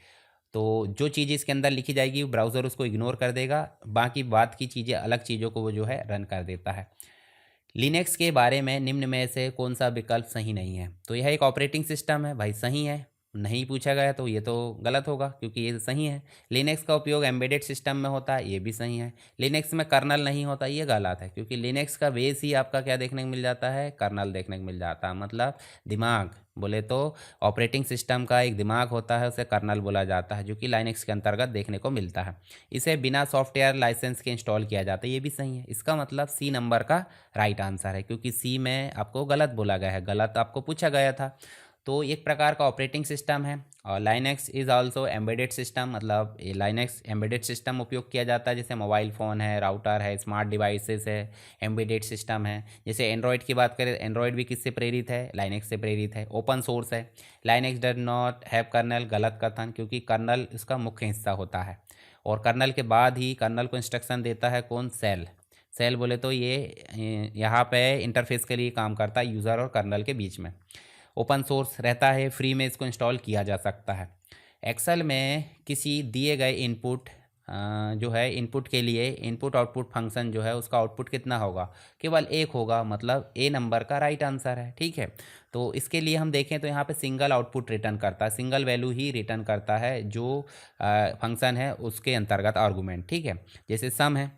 तो जो चीज़ इसके अंदर लिखी जाएगी ब्राउज़र उसको इग्नोर कर देगा, बाकी बात की चीज़ें अलग चीज़ों को वो जो है रन कर देता है। लिनक्स के बारे में निम्न में से कौन सा विकल्प सही नहीं है, तो यह एक ऑपरेटिंग सिस्टम है भाई, सही है। नहीं पूछा गया तो ये तो गलत होगा क्योंकि ये सही है। लिनक्स का उपयोग एम्बेडेड सिस्टम में होता है, ये भी सही है। लिनक्स में कर्नल नहीं होता, ये गलत है क्योंकि लिनक्स का बेस ही आपका क्या देखने को मिल जाता है, कर्नल देखने को मिल जाता है, मतलब दिमाग बोले तो ऑपरेटिंग सिस्टम का एक दिमाग होता है, उसे कर्नल बोला जाता है, जो कि लाइनक्स के अंतर्गत देखने को मिलता है। इसे बिना सॉफ्टवेयर लाइसेंस के इंस्टॉल किया जाता है, ये भी सही है। इसका मतलब सी नंबर का राइट आंसर है क्योंकि सी में आपको गलत बोला गया है, गलत आपको पूछा गया था। तो एक प्रकार का ऑपरेटिंग सिस्टम है। और Linux is also embedded system, मतलब ये लाइनक्स एम्बेडेड सिस्टम उपयोग किया जाता है, जैसे मोबाइल फ़ोन है, राउटर है, स्मार्ट डिवाइसेस है, एम्बेडेड सिस्टम है। जैसे एंड्रॉयड की बात करें, एंड्रॉयड भी किससे प्रेरित है, लाइनक्स से प्रेरित है, ओपन सोर्स है। Linux does not have kernel, गलत कथन, क्योंकि कर्नल इसका मुख्य हिस्सा होता है और कर्नल के बाद ही कर्नल को इंस्ट्रक्शन देता है कौन, सेल। सेल बोले तो ये यहाँ पे इंटरफेस के लिए काम करता है यूज़र और कर्नल के बीच में। ओपन सोर्स रहता है, फ्री में इसको इंस्टॉल किया जा सकता है। एक्सेल में किसी दिए गए इनपुट जो है इनपुट के लिए इनपुट आउटपुट फंक्शन जो है उसका आउटपुट कितना होगा, केवल एक होगा, मतलब ए नंबर का राइट आंसर है, ठीक है। तो इसके लिए हम देखें तो यहाँ पे सिंगल आउटपुट रिटर्न करता है, सिंगल वैल्यू ही रिटर्न करता है जो फंक्शन है उसके अंतर्गत आर्गूमेंट, ठीक है। जैसे सम है,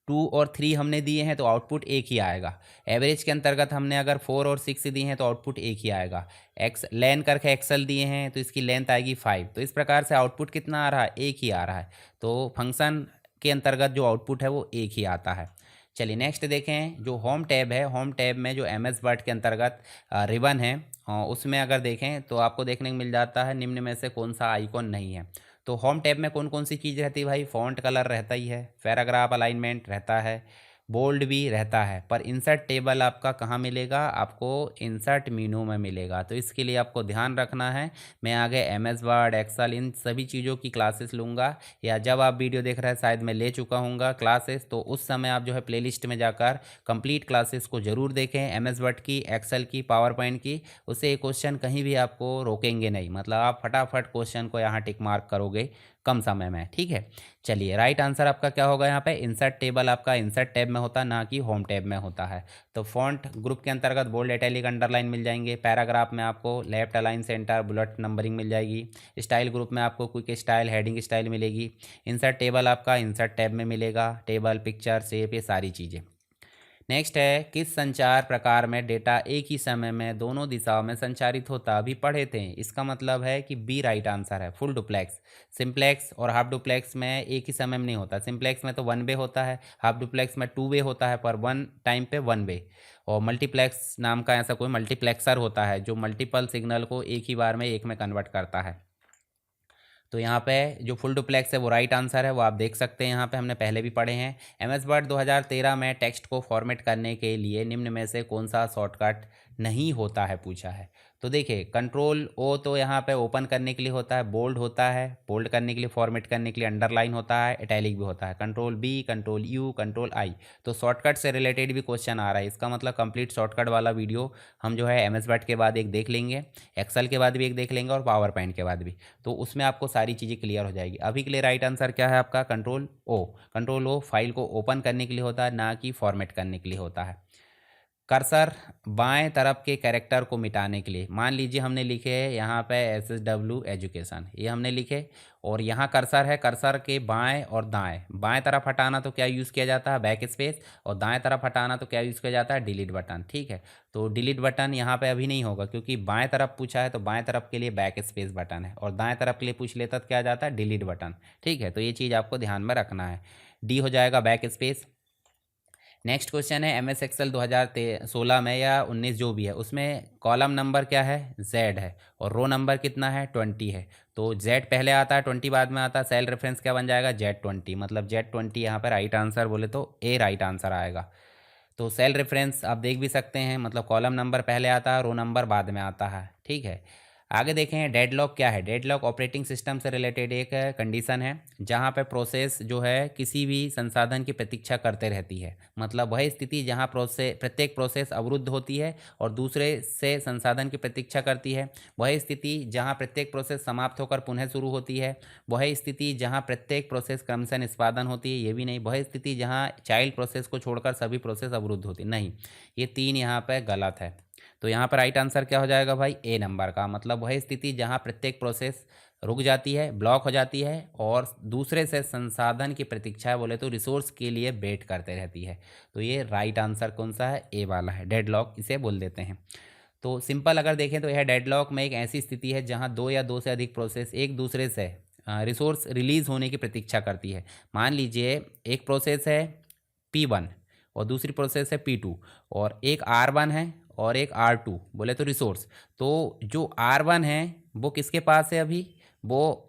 2 और 3 हमने दिए हैं तो आउटपुट एक ही आएगा। एवरेज के अंतर्गत हमने अगर 4 और 6 दिए हैं तो आउटपुट एक ही आएगा। एक्स लेन करके एक्सल दिए हैं तो इसकी लेंथ आएगी 5। तो इस प्रकार से आउटपुट कितना आ रहा है, एक ही आ रहा है। तो फंक्शन के अंतर्गत जो आउटपुट है वो एक ही आता है। चलिए नेक्स्ट देखें, जो होम टैब है, होम टैब में जो MS वर्ड के अंतर्गत रिबन है उसमें अगर देखें तो आपको देखने को मिल जाता है निम्न में से कौन सा आइकॉन नहीं है। तो होम टैब में कौन कौन सी चीज़ रहती है भाई, फ़ॉन्ट कलर रहता ही है, पैराग्राफ अलाइनमेंट रहता है, बोल्ड भी रहता है। पर इंसर्ट टेबल आपका कहाँ मिलेगा, आपको इंसर्ट मेनू में मिलेगा। तो इसके लिए आपको ध्यान रखना है। मैं आगे MS वर्ड, एक्सेल, इन सभी चीज़ों की क्लासेस लूँगा, या जब आप वीडियो देख रहे हैं शायद मैं ले चुका हूँगा क्लासेस, तो उस समय आप जो है प्लेलिस्ट में जाकर कंप्लीट क्लासेस को ज़रूर देखें, MS वर्ड की, एक्सेल की, पावर पॉइंट की। उससे क्वेश्चन कहीं भी आपको रोकेंगे नहीं, मतलब आप फटाफट क्वेश्चन को यहाँ टिक मार्क करोगे कम समय में, ठीक है। चलिए राइट आंसर आपका क्या होगा, यहाँ पे इंसर्ट टेबल आपका इंसर्ट टैब में होता है, ना कि होम टैब में होता है। तो फॉन्ट ग्रुप के अंतर्गत बोल्ड, इटैलिक, अंडरलाइन मिल जाएंगे। पैराग्राफ में आपको left align, centre, bullet numbering मिल जाएगी। स्टाइल ग्रुप में आपको क्विक स्टाइल, हेडिंग स्टाइल मिलेगी। इंसर्ट टेबल आपका इंसर्ट टैब में मिलेगा, टेबल, पिक्चर, शेप, ये सारी चीज़ें। नेक्स्ट है, किस संचार प्रकार में डेटा एक ही समय में दोनों दिशाओं में संचारित होता, अभी पढ़े थे। इसका मतलब है कि बी राइट आंसर है, फुल डुप्लेक्स। सिंप्लेक्स और हाफ डुप्लेक्स में एक ही समय में नहीं होता। सिंप्लेक्स में तो 1 वे होता है, हाफ डुप्लेक्स में 2 वे होता है, पर वन टाइम पे 1 वे। और मल्टीप्लेक्स नाम का ऐसा कोई मल्टीप्लेक्सर होता है जो मल्टीपल सिग्नल को एक ही बार में एक में कन्वर्ट करता है। तो यहाँ पे जो फुल डुप्लेक्स है वो राइट आंसर है, वो आप देख सकते हैं, यहाँ पे हमने पहले भी पढ़े हैं। MS वर्ड 2013 में टेक्स्ट को फॉर्मेट करने के लिए निम्न में से कौन सा शॉर्टकट नहीं होता है, पूछा है। तो देखिए Ctrl+O तो यहाँ पे ओपन करने के लिए होता है, बोल्ड होता है, बोल्ड करने के लिए, फॉर्मेट करने के लिए अंडरलाइन होता है, इटैलिक भी होता है, Ctrl+B, Ctrl+U, Ctrl+I। तो शॉर्टकट से रिलेटेड भी क्वेश्चन आ रहा है, इसका मतलब कंप्लीट शॉर्टकट वाला वीडियो हम जो है MS वर्ड के बाद एक देख लेंगे, एक्सेल के बाद भी एक देख लेंगे और पावर पॉइंट के बाद भी। तो उसमें आपको सारी चीज़ें क्लियर हो जाएगी। अभी के लिए राइट आंसर क्या है आपका, Ctrl+O। Ctrl+O फाइल को ओपन करने के लिए होता है, ना कि फॉर्मेट करने के लिए होता है। कर्सर बाएं तरफ के कैरेक्टर को मिटाने के लिए, मान लीजिए हमने लिखे है यहाँ पे SSW एजुकेशन, ये हमने लिखे, और यहाँ कर्सर है, कर्सर के बाएं और दाएं, बाएं तरफ हटाना तो क्या यूज़ किया जाता है, बैक स्पेस, और दाएं तरफ हटाना तो क्या यूज़ किया जाता है, डिलीट बटन। ठीक है, तो डिलीट बटन यहाँ पे अभी नहीं होगा क्योंकि बाएं तरफ पूछा है, तो बाएं तरफ के लिए बैक स्पेस बटन है, और दाएं तरफ के लिए पूछ लेता तो क्या जाता है, डिलीट बटन। ठीक है, तो ये चीज़ आपको ध्यान में रखना है। डी हो जाएगा बैक स्पेस। नेक्स्ट क्वेश्चन है MS एक्सेल 2016 में या 19 जो भी है, उसमें कॉलम नंबर क्या है, Z है, और रो नंबर कितना है, 20 है। तो Z पहले आता है, 20 बाद में आता है, सेल रेफरेंस क्या बन जाएगा, Z20, मतलब Z20 यहाँ पर राइट आंसर बोले तो ए राइट आंसर आएगा। तो सेल रेफरेंस आप देख भी सकते हैं, मतलब कॉलम नंबर पहले आता है, रो नंबर बाद में आता है। ठीक है, आगे देखें डेडलॉक क्या है। डेडलॉक ऑपरेटिंग सिस्टम से रिलेटेड एक कंडीशन है जहां पे प्रोसेस जो है किसी भी संसाधन की प्रतीक्षा करते रहती है, मतलब वह स्थिति जहां प्रत्येक प्रोसेस अवरुद्ध होती है और दूसरे से संसाधन की प्रतीक्षा करती है। वह स्थिति जहां प्रत्येक प्रोसेस समाप्त होकर पुनः शुरू होती है। वह स्थिति जहां प्रत्येक प्रोसेस क्रमशः निष्पादन होती है, ये भी नहीं। वह स्थिति जहां चाइल्ड प्रोसेस को छोड़कर सभी प्रोसेस अवरुद्ध होती नहीं, ये तीन यहाँ पर गलत है। तो यहाँ पर राइट आंसर क्या हो जाएगा भाई, ए नंबर का, मतलब वह स्थिति जहाँ प्रत्येक प्रोसेस रुक जाती है, ब्लॉक हो जाती है और दूसरे से संसाधन की प्रतीक्षा बोले तो रिसोर्स के लिए वेट करते रहती है। तो ये राइट आंसर कौन सा है, ए वाला है, डेडलॉक इसे बोल देते हैं। तो सिंपल अगर देखें तो यह डेडलॉक में एक ऐसी स्थिति है जहाँ दो या दो से अधिक प्रोसेस एक दूसरे से रिसोर्स रिलीज होने की प्रतीक्षा करती है। मान लीजिए एक प्रोसेस है P1 और दूसरी प्रोसेस है P2, और एक R1 है और एक R2 बोले तो रिसोर्स। तो जो R1 है वो किसके पास है अभी, वो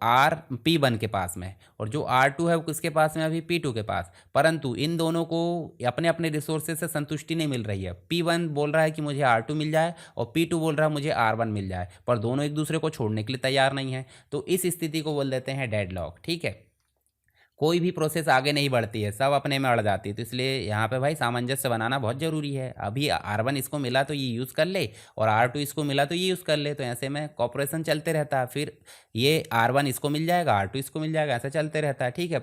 P1 के पास में है, और जो R2 है वो किसके पास में अभी, P2 के पास। परंतु इन दोनों को अपने अपने रिसोर्सेज से संतुष्टि नहीं मिल रही है। P1 बोल रहा है कि मुझे R2 मिल जाए और P2 बोल रहा है मुझे R1 मिल जाए, पर दोनों एक दूसरे को छोड़ने के लिए तैयार नहीं है। तो इस स्थिति को बोल देते हैं डेडलॉक। ठीक है, कोई भी प्रोसेस आगे नहीं बढ़ती है, सब अपने में अड़ जाती है। तो इसलिए यहाँ पे भाई सामंजस्य बनाना बहुत ज़रूरी है। अभी R1 इसको मिला तो ये यूज़ कर ले, और R2 इसको मिला तो ये यूज़ कर ले, तो ऐसे में कॉपरेशन चलते रहता है। फिर ये R1 इसको मिल जाएगा, R2 इसको मिल जाएगा, ऐसा चलते रहता है। ठीक है,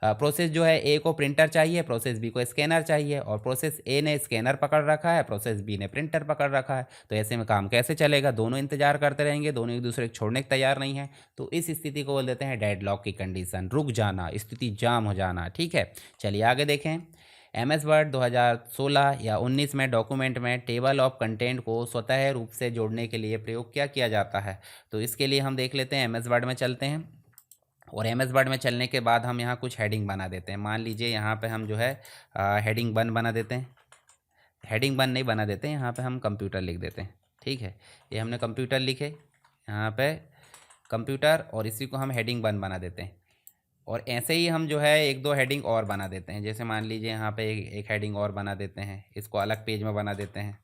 प्रोसेस जो है ए को प्रिंटर चाहिए, प्रोसेस बी को स्कैनर चाहिए, और प्रोसेस ए ने स्कैनर पकड़ रखा है, प्रोसेस बी ने प्रिंटर पकड़ रखा है। तो ऐसे में काम कैसे चलेगा, दोनों इंतजार करते रहेंगे, दोनों एक दूसरे को छोड़ने को तैयार नहीं है। तो इस स्थिति को बोल देते हैं डेडलॉक की कंडीशन, रुक जाना, स्थिति जाम हो जाना। ठीक है, चलिए आगे देखें। MS वर्ड 2016 या 19 में डॉक्यूमेंट में टेबल ऑफ कंटेंट को स्वतः रूप से जोड़ने के लिए प्रयोग क्या किया जाता है। तो इसके लिए हम देख लेते हैं, MS वर्ड में चलते हैं, और MS वर्ड में चलने के बाद हम यहाँ कुछ हेडिंग बना देते हैं। मान लीजिए यहाँ पे हम जो है हेडिंग 1 बना देते हैं, हेडिंग 1 नहीं बना देते हैं, यहाँ पे हम कंप्यूटर लिख देते हैं। ठीक है, ये हमने कंप्यूटर लिखे यहाँ पे कंप्यूटर, और इसी को हम हेडिंग 1 बना देते हैं। और ऐसे ही हम जो है एक दो हेडिंग और बना देते हैं, जैसे मान लीजिए यहाँ पे एक हेडिंग और बना देते हैं, इसको अलग पेज में बना देते हैं।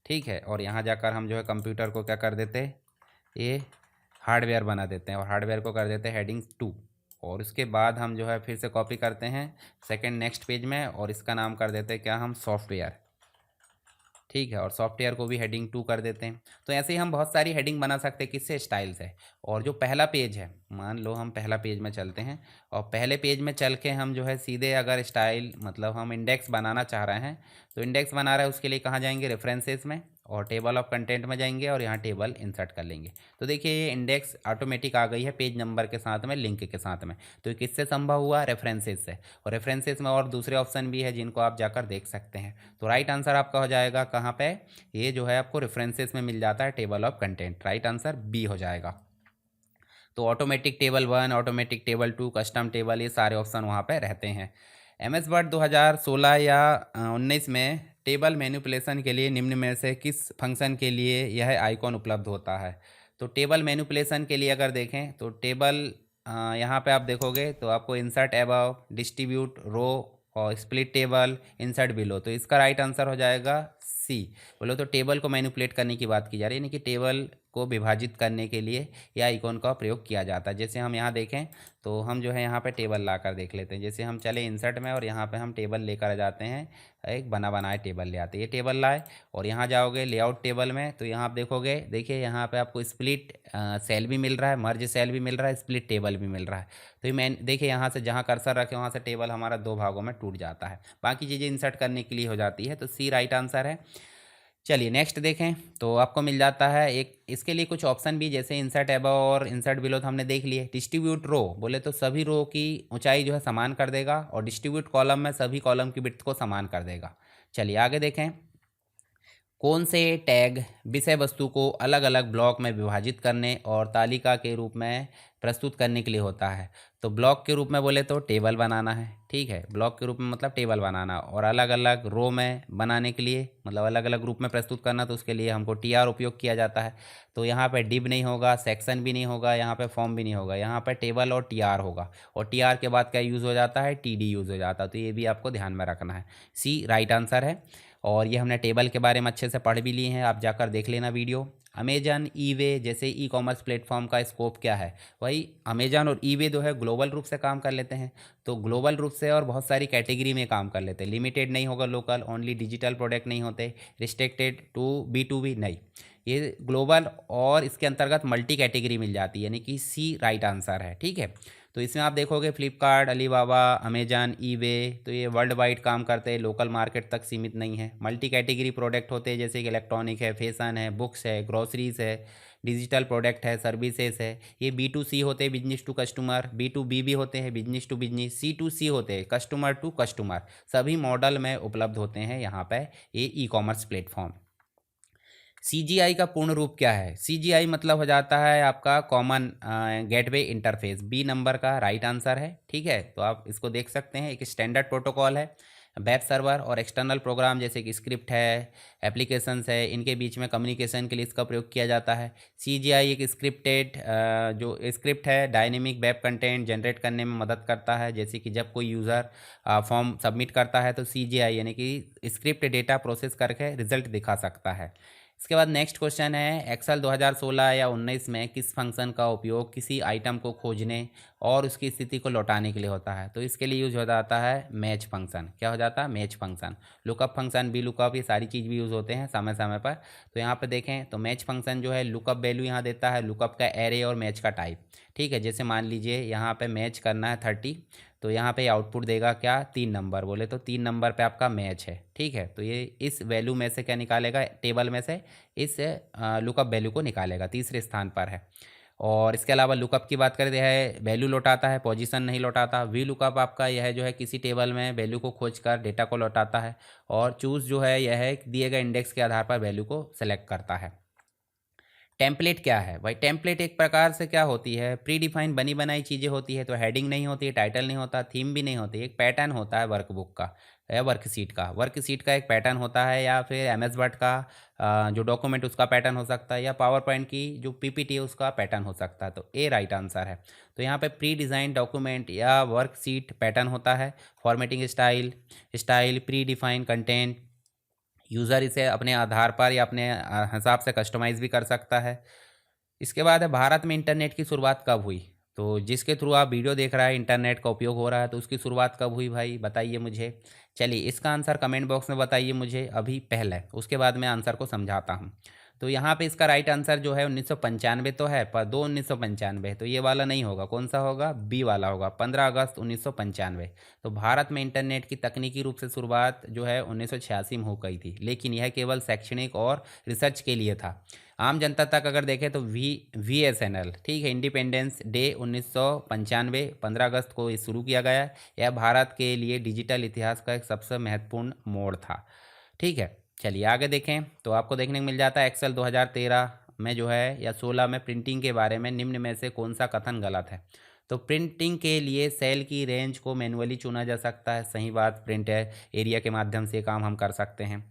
ठीक है, और यहाँ जाकर हम जो है कंप्यूटर को क्या कर देते हैं, ये हार्डवेयर बना देते हैं, और हार्डवेयर को कर देते हैं हेडिंग 2। और उसके बाद हम जो है फिर से कॉपी करते हैं सेकंड नेक्स्ट पेज में, और इसका नाम कर देते हैं क्या, हम सॉफ्टवेयर। ठीक है, और सॉफ्टवेयर को भी हेडिंग 2 कर देते हैं। तो ऐसे ही हम बहुत सारी हेडिंग बना सकते हैं, किससे, स्टाइल से। और जो पहला पेज है, मान लो हम पहला पेज में चलते हैं, और पहले पेज में चल के हम जो है सीधे अगर स्टाइल मतलब हम इंडेक्स बनाना चाह रहे हैं, तो इंडेक्स बना रहे हैं उसके लिए कहाँ जाएंगे, रेफरेंसेस में, और टेबल ऑफ कंटेंट में जाएंगे, और यहाँ टेबल इंसर्ट कर लेंगे। तो देखिए ये इंडेक्स ऑटोमेटिक आ गई है पेज नंबर के साथ में, लिंक के साथ में। तो ये किससे संभव हुआ, रेफरेंसेस से। और रेफरेंसेस में और दूसरे ऑप्शन भी है जिनको आप जाकर देख सकते हैं। तो राइट आंसर आपका हो जाएगा कहाँ पे, ये जो है आपको रेफरेंसेस में मिल जाता है table of content, right answer B हो जाएगा। तो automatic table 1, automatic table 2, custom table, ये सारे ऑप्शन वहाँ पे रहते हैं। MS वर्ड 2016 या 19 में टेबल मैनिपुलेशन के लिए निम्न में से किस फंक्शन के लिए यह आइकॉन उपलब्ध होता है। तो टेबल मैनिपुलेशन के लिए अगर देखें तो टेबल यहाँ पे आप देखोगे तो आपको इंसर्ट एबव, डिस्ट्रीब्यूट रो, और स्प्लिट टेबल, इंसर्ट बिलो। तो इसका राइट आंसर हो जाएगा सी। बोलो तो टेबल को मैनिपुलेट करने की बात की जा रही है, यानी कि टेबल को विभाजित करने के लिए या आइकॉन का प्रयोग किया जाता है। जैसे हम यहाँ देखें तो हम जो है यहाँ पे टेबल ला कर देख लेते हैं। जैसे हम चले इंसर्ट में और यहाँ पे हम टेबल लेकर आ जाते हैं, एक बना बनाए टेबल ले आते हैं। ये टेबल लाए और यहाँ जाओगे लेआउट टेबल में, तो यहाँ आप देखोगे, देखिए यहाँ पे आपको स्प्लिट सेल भी मिल रहा है, मर्ज सेल भी मिल रहा है, स्प्लिट टेबल भी मिल रहा है। तो ये मैं देखिए यहाँ से जहाँ कर्सर रखे वहाँ से टेबल हमारा दो भागों में टूट जाता है, बाकी चीज़ें इंसर्ट करने के लिए हो जाती है। तो सी राइट आंसर है। चलिए नेक्स्ट देखें तो आपको मिल जाता है एक, इसके लिए कुछ ऑप्शन भी, जैसे इंसर्ट अबव और इंसर्ट बिलो तो हमने देख लिए। डिस्ट्रीब्यूट रो बोले तो सभी रो की ऊंचाई जो है समान कर देगा, और डिस्ट्रीब्यूट कॉलम में सभी कॉलम की विड्थ को समान कर देगा। चलिए आगे देखें, कौन से टैग विषय वस्तु को अलग अलग ब्लॉक में विभाजित करने और तालिका के रूप में प्रस्तुत करने के लिए होता है। तो ब्लॉक के रूप में बोले तो टेबल बनाना है, ठीक है, ब्लॉक के रूप में मतलब टेबल बनाना, और अलग अलग रो में बनाने के लिए मतलब अलग अलग रूप में प्रस्तुत करना, तो उसके लिए हमको टीआर उपयोग किया जाता है। तो यहाँ पे डिव नहीं होगा, सेक्शन भी नहीं होगा, यहाँ पे फॉर्म भी नहीं होगा, यहाँ पे टेबल और टीआर होगा, और टीआर के बाद क्या यूज़ हो जाता है, टीडी यूज़ हो जाता है। तो ये भी आपको ध्यान में रखना है। सी राइट आंसर है। और ये हमने टेबल के बारे में अच्छे से पढ़ भी लिए हैं, आप जाकर देख लेना वीडियो। अमेजन, ईवे जैसे ई कॉमर्स प्लेटफॉर्म का स्कोप क्या है? वही अमेजन और ईवे जो है ग्लोबल रूप से काम कर लेते हैं, तो ग्लोबल रूप से और बहुत सारी कैटेगरी में काम कर लेते हैं। लिमिटेड नहीं होगा, लोकल ओनली डिजिटल प्रोडक्ट नहीं होते, रिस्ट्रिक्टेड टू बी नहीं, ये ग्लोबल और इसके अंतर्गत मल्टी कैटेगरी मिल जाती है, यानी कि सी राइट आंसर है, ठीक है। तो इसमें आप देखोगे फ्लिपकार्ट, अलीबाबा, अमेजन, ईवे, तो ये वर्ल्ड वाइड काम करते हैं, लोकल मार्केट तक सीमित नहीं है। मल्टी कैटेगरी प्रोडक्ट होते हैं, जैसे कि इलेक्ट्रॉनिक है, फैशन है, बुक्स है, ग्रोसरीज है, डिजिटल प्रोडक्ट है, सर्विसेज है। ये B2C होते हैं, बिजनेस टू कस्टमर, B2B भी होते हैं, बिजनेस टू बिजनेस, C2C होते हैं, कस्टमर टू कस्टमर, सभी मॉडल में उपलब्ध होते हैं यहाँ पे ये ई कॉमर्स प्लेटफॉर्म। CGI का पूर्ण रूप क्या है? CGI मतलब हो जाता है आपका common gateway interface, B number का राइट आंसर है, ठीक है। तो आप इसको देख सकते हैं, एक स्टैंडर्ड प्रोटोकॉल है। वेब सर्वर और एक्सटर्नल प्रोग्राम जैसे कि स्क्रिप्ट है, एप्लीकेशंस है, इनके बीच में कम्युनिकेशन के लिए इसका प्रयोग किया जाता है। CGI एक स्क्रिप्टेड जो स्क्रिप्ट है, डायनेमिक वेब कंटेंट जनरेट करने में मदद करता है, जैसे कि जब कोई यूज़र फॉर्म सबमिट करता है तो CGI यानी कि स्क्रिप्ट डेटा प्रोसेस करके रिजल्ट दिखा सकता है। इसके बाद नेक्स्ट क्वेश्चन है, एक्सेल 2016 या 19 में किस फंक्शन का उपयोग किसी आइटम को खोजने और उसकी स्थिति को लौटाने के लिए होता है? तो इसके लिए यूज हो जाता है मैच फंक्शन। क्या हो जाता है? Match function. Lookup function, B lookup, ये सारी चीज़ भी यूज़ होते हैं समय समय पर। तो यहाँ पे देखें तो मैच फंक्शन जो है लुकअप वैल्यू यहाँ देता है, लुकअप का एरे और मैच का टाइप, ठीक है। जैसे मान लीजिए यहाँ पे मैच करना है 30, तो यहाँ पे आउटपुट देगा क्या? 3 नंबर, बोले तो 3 नंबर पे आपका मैच है, ठीक है। तो ये इस वैल्यू में से क्या निकालेगा? टेबल में से इस लुकअप वैल्यू को निकालेगा, तीसरे स्थान पर है। और इसके अलावा लुकअप की बात करें है वैल्यू लौटाता है, पोजीशन नहीं लौटाता। वी लुकअप आपका यह जो है किसी टेबल में वैल्यू को खोजकर डेटा को लौटाता है। और चूज़ जो है यह है दिए गए इंडेक्स के आधार पर वैल्यू को सेलेक्ट करता है। टेम्पलेट क्या है भाई? टेम्पलेट एक प्रकार से क्या होती है, प्री डिफाइन बनी बनाई चीज़ें होती है। तो हेडिंग नहीं होती है, टाइटल नहीं होता, थीम भी नहीं होती, एक पैटर्न होता है वर्कबुक का या वर्कशीट का एक पैटर्न होता है, या फिर MS वर्ड का जो डॉक्यूमेंट उसका पैटर्न हो सकता है, या पावर पॉइंट की जो PPT है उसका पैटर्न हो सकता है। तो ए राइट आंसर है। तो यहाँ पे प्री डिज़ाइन डॉक्यूमेंट या वर्कशीट पैटर्न होता है। Formatting style pre define content, user इसे अपने आधार पर या अपने हिसाब से कस्टमाइज़ भी कर सकता है। इसके बाद है भारत में इंटरनेट की शुरुआत कब हुई? तो जिसके थ्रू आप वीडियो देख रहा है, इंटरनेट का उपयोग हो रहा है, तो उसकी शुरुआत कब हुई भाई? बताइए मुझे। चलिए इसका आंसर कमेंट बॉक्स में बताइए मुझे अभी पहले, उसके बाद मैं आंसर को समझाता हूँ। तो यहाँ पे इसका राइट आंसर जो है 1995 तो है, पर 1995, तो ये वाला नहीं होगा। कौन सा होगा? बी वाला होगा, 15 अगस्त 1995। तो भारत में इंटरनेट की तकनीकी रूप से शुरुआत जो है 1986 में हो गई थी, लेकिन यह केवल शैक्षणिक और रिसर्च के लिए था। आम जनता तक अगर देखें तो VSNL, ठीक है, इंडिपेंडेंस डे 1995 15 अगस्त को ये शुरू किया गया। यह भारत के लिए डिजिटल इतिहास का एक सबसे महत्वपूर्ण मोड़ था, ठीक है। चलिए आगे देखें तो आपको देखने को मिल जाता है एक्सेल 2013 में जो है या 16 में प्रिंटिंग के बारे में निम्न में से कौन सा कथन गलत है? तो प्रिंटिंग के लिए सेल की रेंज को मैनुअली चुना जा सकता है, सही बात। प्रिंट एरिया के माध्यम से काम हम कर सकते हैं।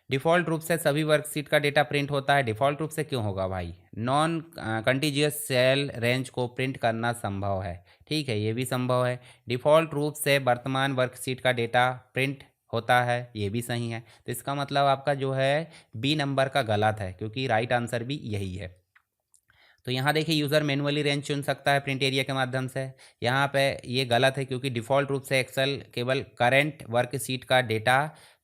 डिफ़ॉल्ट रूप से सभी वर्कशीट का डेटा प्रिंट होता है। डिफ़ॉल्ट रूप से क्यों होगा भाई? नॉन कंटीजियस सेल रेंज को प्रिंट करना संभव है, ठीक है, ये भी संभव है। डिफ़ॉल्ट रूप से वर्तमान वर्कशीट का डेटा प्रिंट होता है, ये भी सही है। तो इसका मतलब आपका जो है बी नंबर का गलत है, क्योंकि राइट आंसर भी यही है। तो यहाँ देखिए यूज़र मैनुअली रेंज चुन सकता है प्रिंट एरिया के माध्यम से। यहाँ पे ये गलत है क्योंकि डिफ़ॉल्ट रूप से एक्सेल केवल करंट वर्कशीट का डेटा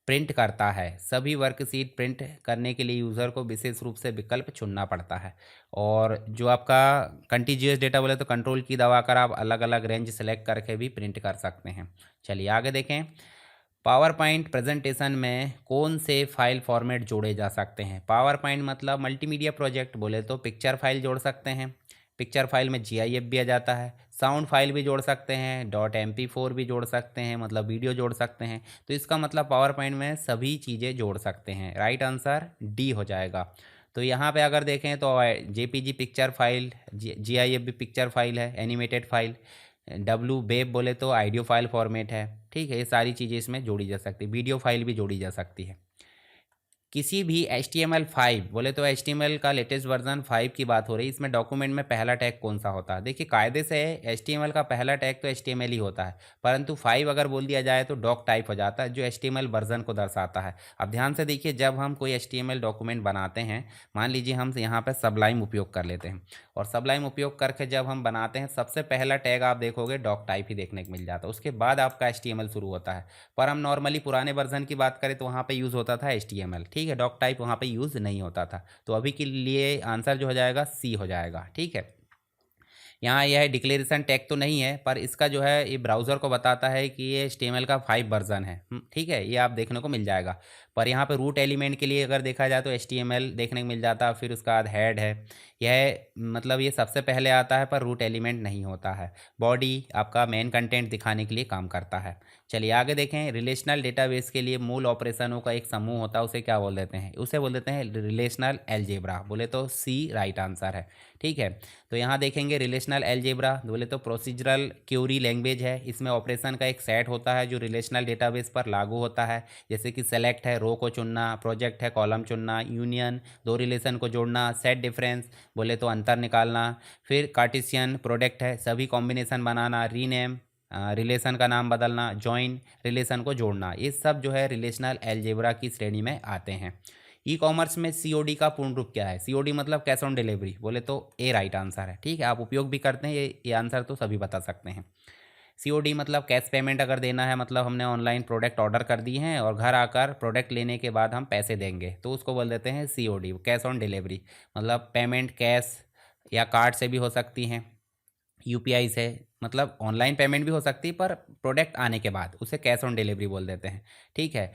प्रिंट करता है। सभी वर्कशीट प्रिंट करने के लिए यूज़र को विशेष रूप से विकल्प चुनना पड़ता है। और जो आपका कंटीन्यूअस डेटा बोले तो कंट्रोल की दबाकर आप अलग अलग रेंज सेलेक्ट करके भी प्रिंट कर सकते हैं। चलिए आगे देखें। पावर पॉइंट प्रेजेंटेशन में कौन से फाइल फॉर्मेट जोड़े जा सकते हैं? पावर पॉइंट मतलब मल्टीमीडिया प्रोजेक्ट बोले तो पिक्चर फाइल जोड़ सकते हैं। पिक्चर फाइल में जीआईएफ भी आ जाता है। साउंड फाइल भी जोड़ सकते हैं। .mp4 भी जोड़ सकते हैं, मतलब वीडियो जोड़ सकते हैं। तो इसका मतलब पावर पॉइंट में सभी चीज़ें जोड़ सकते हैं। राइट आंसर डी हो जाएगा। तो यहाँ पे अगर देखें तो जेपीजी पिक्चर फाइल, जीआईएफ भी पिक्चर फाइल है, एनिमेटेड फाइल। डब्लू वेब बोले तो ऑडियो फाइल फॉर्मेट है। ठीक है, ये सारी चीज़ें इसमें जोड़ी जा सकती है। वीडियो फाइल भी जोड़ी जा सकती है। किसी भी HTML5 बोले तो HTML का लेटेस्ट वर्जन 5 की बात हो रही है। इसमें डॉक्यूमेंट में पहला टैग कौन सा होता है? देखिए कायदे से HTML का पहला टैग तो HTML ही होता है, परंतु 5 अगर बोल दिया जाए तो डॉक टाइप हो जाता है जो HTML वर्जन को दर्शाता है। अब ध्यान से देखिए, जब हम कोई HTML डॉक्यूमेंट बनाते हैं, मान लीजिए हम यहाँ पर सबलाइम उपयोग कर लेते हैं, और सबलाइम उपयोग करके जब हम बनाते हैं सबसे पहला टैग आप देखोगे डॉक टाइप ही देखने को मिल जाता है। उसके बाद आपका HTML शुरू होता है। पर हम नॉर्मली पुराने वर्जन की बात करें तो वहाँ पे यूज़ होता था HTML। ठीक है, डॉक टाइप वहाँ पे यूज़ नहीं होता था। तो अभी के लिए आंसर जो हो जाएगा सी हो जाएगा। ठीक है, यहाँ यह डिक्लेरेशन टैग तो नहीं है, पर इसका जो है ये ब्राउज़र को बताता है कि ये HTML का 5 वर्जन है। ठीक है, ये आप देखने को मिल जाएगा। पर यहाँ पे रूट एलिमेंट के लिए अगर देखा जाए तो HTML देखने को मिल जाता है। फिर उसका बाद हेड है, यह मतलब ये सबसे पहले आता है पर रूट एलिमेंट नहीं होता है। बॉडी आपका मेन कंटेंट दिखाने के लिए काम करता है। चलिए आगे देखें। रिलेशनल डेटाबेस के लिए मूल ऑपरेशनों का एक समूह होता है, उसे क्या बोल देते हैं? उसे बोल देते हैं रिलेशनल अलजेब्रा। बोले तो सी राइट आंसर है। ठीक है, तो यहाँ देखेंगे रिलेशनल अलजेब्रा बोले तो प्रोसीजरल क्यूरी लैंग्वेज है। इसमें ऑपरेशन का एक सेट होता है जो रिलेशनल डेटाबेस पर लागू होता है। जैसे कि सेलेक्ट है रो को चुनना, प्रोजेक्ट है कॉलम चुनना, यूनियन दो रिलेशन को जोड़ना, सेट डिफरेंस बोले तो अंतर निकालना, फिर कार्टेशियन प्रोडक्ट है सभी कॉम्बिनेशन बनाना, रीनेम रिलेशन का नाम बदलना, जॉइन रिलेशन को जोड़ना, ये सब जो है रिलेशनल अलजेब्रा की श्रेणी में आते हैं। ई कॉमर्स में COD का पूर्ण रूप क्या है? COD मतलब कैश ऑन डिलीवरी। बोले तो ए राइट आंसर है। ठीक है, आप उपयोग भी करते हैं, ये आंसर तो सभी बता सकते हैं। COD मतलब कैश पेमेंट अगर देना है, मतलब हमने ऑनलाइन प्रोडक्ट ऑर्डर कर दिए हैं और घर आकर प्रोडक्ट लेने के बाद हम पैसे देंगे, तो उसको बोल देते हैं COD, कैश ऑन डिलीवरी। मतलब पेमेंट कैश या कार्ड से भी हो सकती हैं, UPI से, मतलब ऑनलाइन पेमेंट भी हो सकती है, पर प्रोडक्ट आने के बाद उसे कैश ऑन डिलीवरी बोल देते हैं। ठीक है,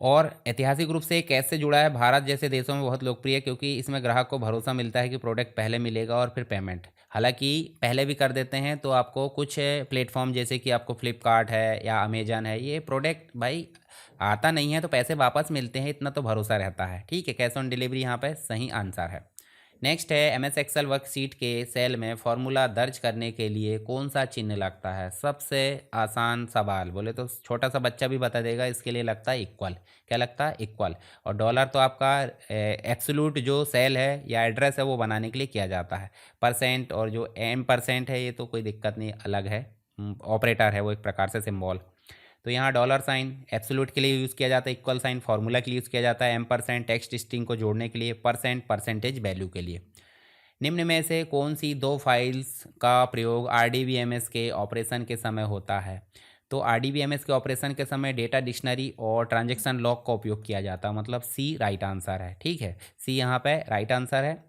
और ऐतिहासिक रूप से ये कैश से जुड़ा है, भारत जैसे देशों में बहुत लोकप्रिय है क्योंकि इसमें ग्राहक को भरोसा मिलता है कि प्रोडक्ट पहले मिलेगा और फिर पेमेंट। हालांकि पहले भी कर देते हैं, तो आपको कुछ प्लेटफॉर्म जैसे कि आपको फ्लिपकार्ट है या अमेजन है, ये प्रोडक्ट भाई आता नहीं है तो पैसे वापस मिलते हैं, इतना तो भरोसा रहता है। ठीक है, कैश ऑन डिलीवरी यहाँ पे सही आंसर है। नेक्स्ट है MS एक्सेल वर्कशीट के सेल में फॉर्मूला दर्ज करने के लिए कौन सा चिन्ह लगता है? सबसे आसान सवाल, बोले तो छोटा सा बच्चा भी बता देगा। इसके लिए लगता है इक्वल। क्या लगता है? इक्वल। और डॉलर तो आपका एब्सोल्यूट जो सेल है या एड्रेस है वो बनाने के लिए किया जाता है। परसेंट और जो M% है ये तो कोई दिक्कत नहीं, अलग है, ऑपरेटर है वो एक प्रकार से, सिम्बॉल। तो यहाँ डॉलर साइन एब्सोल्यूट के लिए यूज़ किया जाता है, इक्वल साइन फार्मूला के लिए यूज़ किया जाता है, M% टेक्स्ट स्ट्रिंग को जोड़ने के लिए, परसेंट परसेंटेज वैल्यू के लिए। निम्न में से कौन सी दो फाइल्स का प्रयोग RDBMS के ऑपरेशन के समय होता है? तो RDBMS के ऑपरेशन के समय डेटा डिक्शनरी और ट्रांजैक्शन लॉग का उपयोग किया जाता है, मतलब सी राइट आंसर है। ठीक है, सी यहाँ पे राइट आंसर है।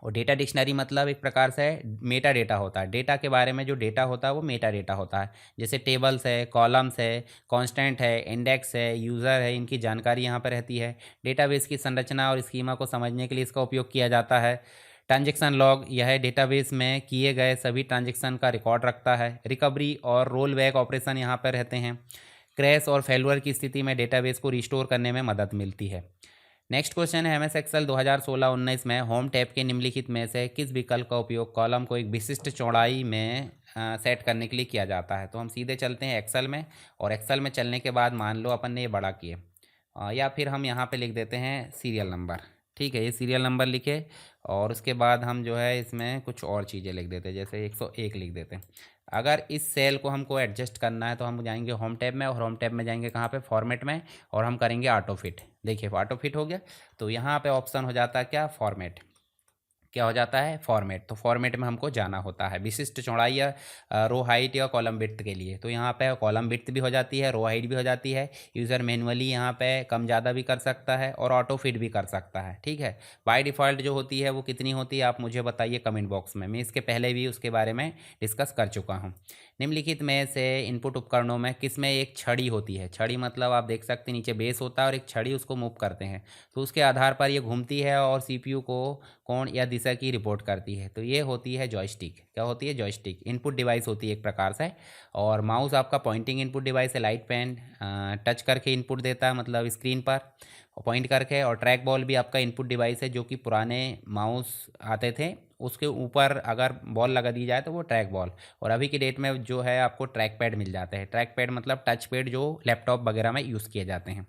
और डेटा डिक्शनरी मतलब एक प्रकार से मेटा डेटा होता है। डेटा के बारे में जो डेटा होता है वो मेटा डेटा होता है। जैसे टेबल्स है, कॉलम्स है, कांस्टेंट है, इंडेक्स है, यूज़र है, इनकी जानकारी यहाँ पर रहती है। डेटाबेस की संरचना और स्कीमा को समझने के लिए इसका उपयोग किया जाता है। ट्रांजैक्शन लॉग, यह डेटाबेस में किए गए सभी ट्रांजैक्शन का रिकॉर्ड रखता है। रिकवरी और रोल बैक ऑपरेशन यहाँ पर रहते हैं। क्रैश और फेलुअर की स्थिति में डेटाबेस को रिस्टोर करने में मदद मिलती है। नेक्स्ट क्वेश्चन है, MS एक्सेल 2016-19 में होम टैब के निम्नलिखित में से किस विकल्प का उपयोग कॉलम को एक विशिष्ट चौड़ाई में सेट करने के लिए किया जाता है? तो हम सीधे चलते हैं एक्सेल में, और एक्सेल में चलने के बाद मान लो अपन ने ये बड़ा किए, या फिर हम यहाँ पे लिख देते हैं सीरियल नंबर। ठीक है, ये सीरियल नंबर लिखे और उसके बाद हम जो है इसमें कुछ और चीज़ें लिख देते हैं, जैसे 101 लिख देते हैं। अगर इस सेल को हमको एडजस्ट करना है तो हम जाएंगे होम टैब में, और होम टैब में जाएंगे कहाँ पे? फॉर्मेट में, और हम करेंगे ऑटो फिट। देखिए ऑटो फिट हो गया, तो यहाँ पे ऑप्शन हो जाता है क्या? फॉर्मेट। क्या हो जाता है, फॉर्मेट। तो फॉर्मेट में हमको जाना होता है विशिष्ट चौड़ाई या रो हाइट या कॉलम विड्थ के लिए। तो यहाँ पे कॉलम विड्थ भी हो जाती है, रो हाइट भी हो जाती है। यूज़र मैनुअली यहाँ पे कम ज़्यादा भी कर सकता है और ऑटो फिट भी कर सकता है, ठीक है। बाय डिफ़ॉल्ट जो होती है वो कितनी होती है, आप मुझे बताइए कमेंट बॉक्स में। मैं इसके पहले भी उसके बारे में डिस्कस कर चुका हूँ। निम्नलिखित में से इनपुट उपकरणों में किसमें एक छड़ी होती है। छड़ी मतलब आप देख सकते हैं नीचे बेस होता है और एक छड़ी उसको मूव करते हैं, तो उसके आधार पर ये घूमती है और सीपीयू को कोण या दिशा की रिपोर्ट करती है। तो ये होती है जॉयस्टिक। क्या होती है, जॉयस्टिक। इनपुट डिवाइस होती है एक प्रकार से। और माउस आपका पॉइंटिंग इनपुट डिवाइस है। लाइट पेन टच करके इनपुट देता है, मतलब स्क्रीन पर पॉइंट करके। और ट्रैक बॉल भी आपका इनपुट डिवाइस है, जो कि पुराने माउस आते थे उसके ऊपर अगर बॉल लगा दी जाए तो वो ट्रैक बॉल। और अभी की डेट में जो है आपको ट्रैक पैड मिल जाते हैं। ट्रैक पैड मतलब टच पैड जो लैपटॉप वगैरह में यूज़ किए जाते हैं।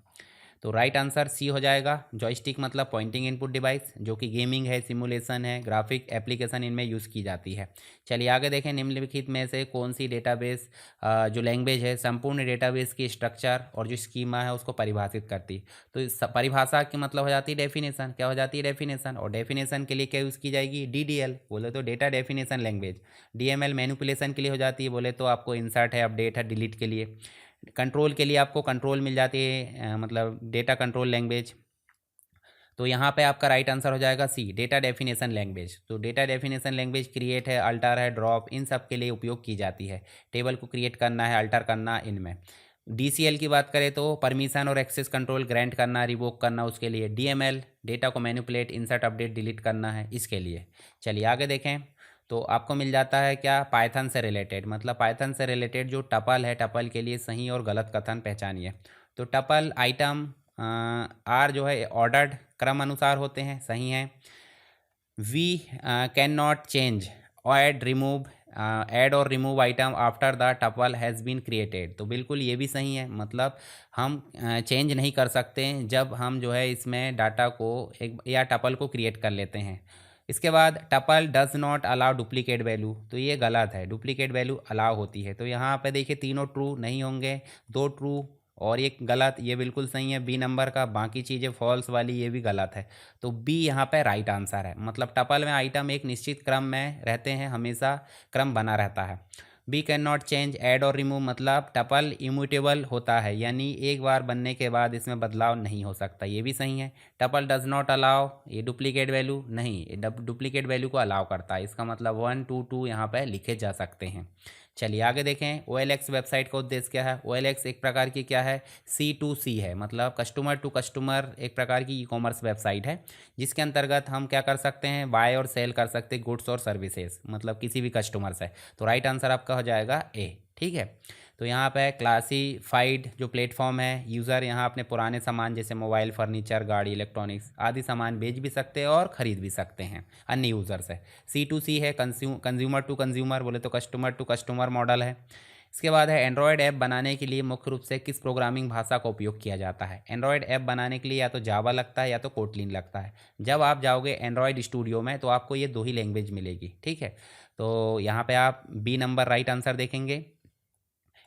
तो राइट आंसर सी हो जाएगा। जॉयस्टिक मतलब पॉइंटिंग इनपुट डिवाइस, जो कि गेमिंग है, सिमुलेशन है, ग्राफिक एप्लीकेशन इनमें यूज़ की जाती है। चलिए आगे देखें, निम्नलिखित में से कौन सी डेटाबेस जो लैंग्वेज है संपूर्ण डेटाबेस की स्ट्रक्चर और जो स्कीमा है उसको परिभाषित करती। तो इस परिभाषा की मतलब हो जाती है डेफिनेशन। क्या हो जाती है, डेफिनेशन। और डेफिनेशन के लिए क्या यूज़ की जाएगी, डीडीएल बोले तो data definition language. DML manipulation के लिए हो जाती है, बोले तो आपको इंसर्ट है, अपडेट है, डिलीट के लिए। कंट्रोल के लिए आपको कंट्रोल मिल जाती है, मतलब डेटा कंट्रोल लैंग्वेज। तो यहाँ पे आपका राइट आंसर हो जाएगा सी, डेटा डेफिनेशन लैंग्वेज। तो डेटा डेफिनेशन लैंग्वेज क्रिएट है, अल्टर है, ड्रॉप, इन सब के लिए उपयोग की जाती है। टेबल को क्रिएट करना है, अल्टर करना, इनमें। डीसीएल की बात करें तो परमिशन और एक्सेस कंट्रोल ग्रांट करना, रिवोक करना, उसके लिए। डीएमएल डेटा को मैनिपुलेट, इंसर्ट, अपडेट, डिलीट करना है, इसके लिए। चलिए आगे देखें। तो आपको मिल जाता है क्या, पाइथन से रिलेटेड। मतलब पाइथन से रिलेटेड जो टपल है, टपल के लिए सही और गलत कथन पहचानिए। तो टपल आइटम आर जो है ऑर्डर्ड क्रम अनुसार होते हैं, सही हैं। We can not change add और remove item after the tuple has been created. तो बिल्कुल ये भी सही है। मतलब हम चेंज नहीं कर सकते जब हम जो है इसमें डाटा को एक या टपल को क्रिएट कर लेते हैं। इसके बाद tuple does not allow duplicate value. तो ये गलत है, डुप्लीकेट वैल्यू अलाउ होती है। तो यहाँ पे देखिए तीनों ट्रू नहीं होंगे, दो ट्रू और एक गलत। ये बिल्कुल सही है बी नंबर का। बाकी चीज़ें फॉल्स वाली ये भी गलत है। तो बी यहाँ पे राइट आंसर है। मतलब टपल में आइटम एक निश्चित क्रम में रहते हैं, हमेशा क्रम बना रहता है। B can not change add और रिमूव मतलब टपल इम्यूटेबल होता है, यानी एक बार बनने के बाद इसमें बदलाव नहीं हो सकता, ये भी सही है। टपल डज नॉट अलाउ, ये डुप्लीकेट वैल्यू नहीं, डुप्लीकेट वैल्यू को अलाउ करता है। इसका मतलब 1 2 2 यहाँ पर लिखे जा सकते हैं। चलिए आगे देखें। OLX वेबसाइट का उद्देश्य क्या है। OLX एक प्रकार की क्या है, C2C है, मतलब कस्टमर टू कस्टमर, एक प्रकार की ई कॉमर्स वेबसाइट है, जिसके अंतर्गत हम क्या कर सकते हैं, बाय और सेल कर सकते हैं गुड्स और सर्विसेज, मतलब किसी भी कस्टमर से। तो राइट आंसर आपका हो जाएगा ए, ठीक है। तो यहाँ पे क्लासीफाइड जो प्लेटफॉर्म है, यूज़र यहाँ अपने पुराने सामान जैसे मोबाइल, फर्नीचर, गाड़ी, इलेक्ट्रॉनिक्स आदि सामान बेच भी सकते हैं और ख़रीद भी सकते हैं अन्य यूज़र से। C2C है, कंज्यूमर टू कंज्यूमर, बोले तो कस्टमर टू कस्टमर मॉडल है। इसके बाद है एंड्रॉयड ऐप बनाने के लिए मुख्य रूप से किस प्रोग्रामिंग भाषा का उपयोग किया जाता है। एंड्रॉयड ऐप बनाने के लिए या तो जावा लगता है या तो कोटलिन लगता है। जब आप जाओगे एंड्रॉयड स्टूडियो में तो आपको ये दो ही लैंग्वेज मिलेगी, ठीक है। तो यहाँ पे आप बी नंबर राइट आंसर देखेंगे।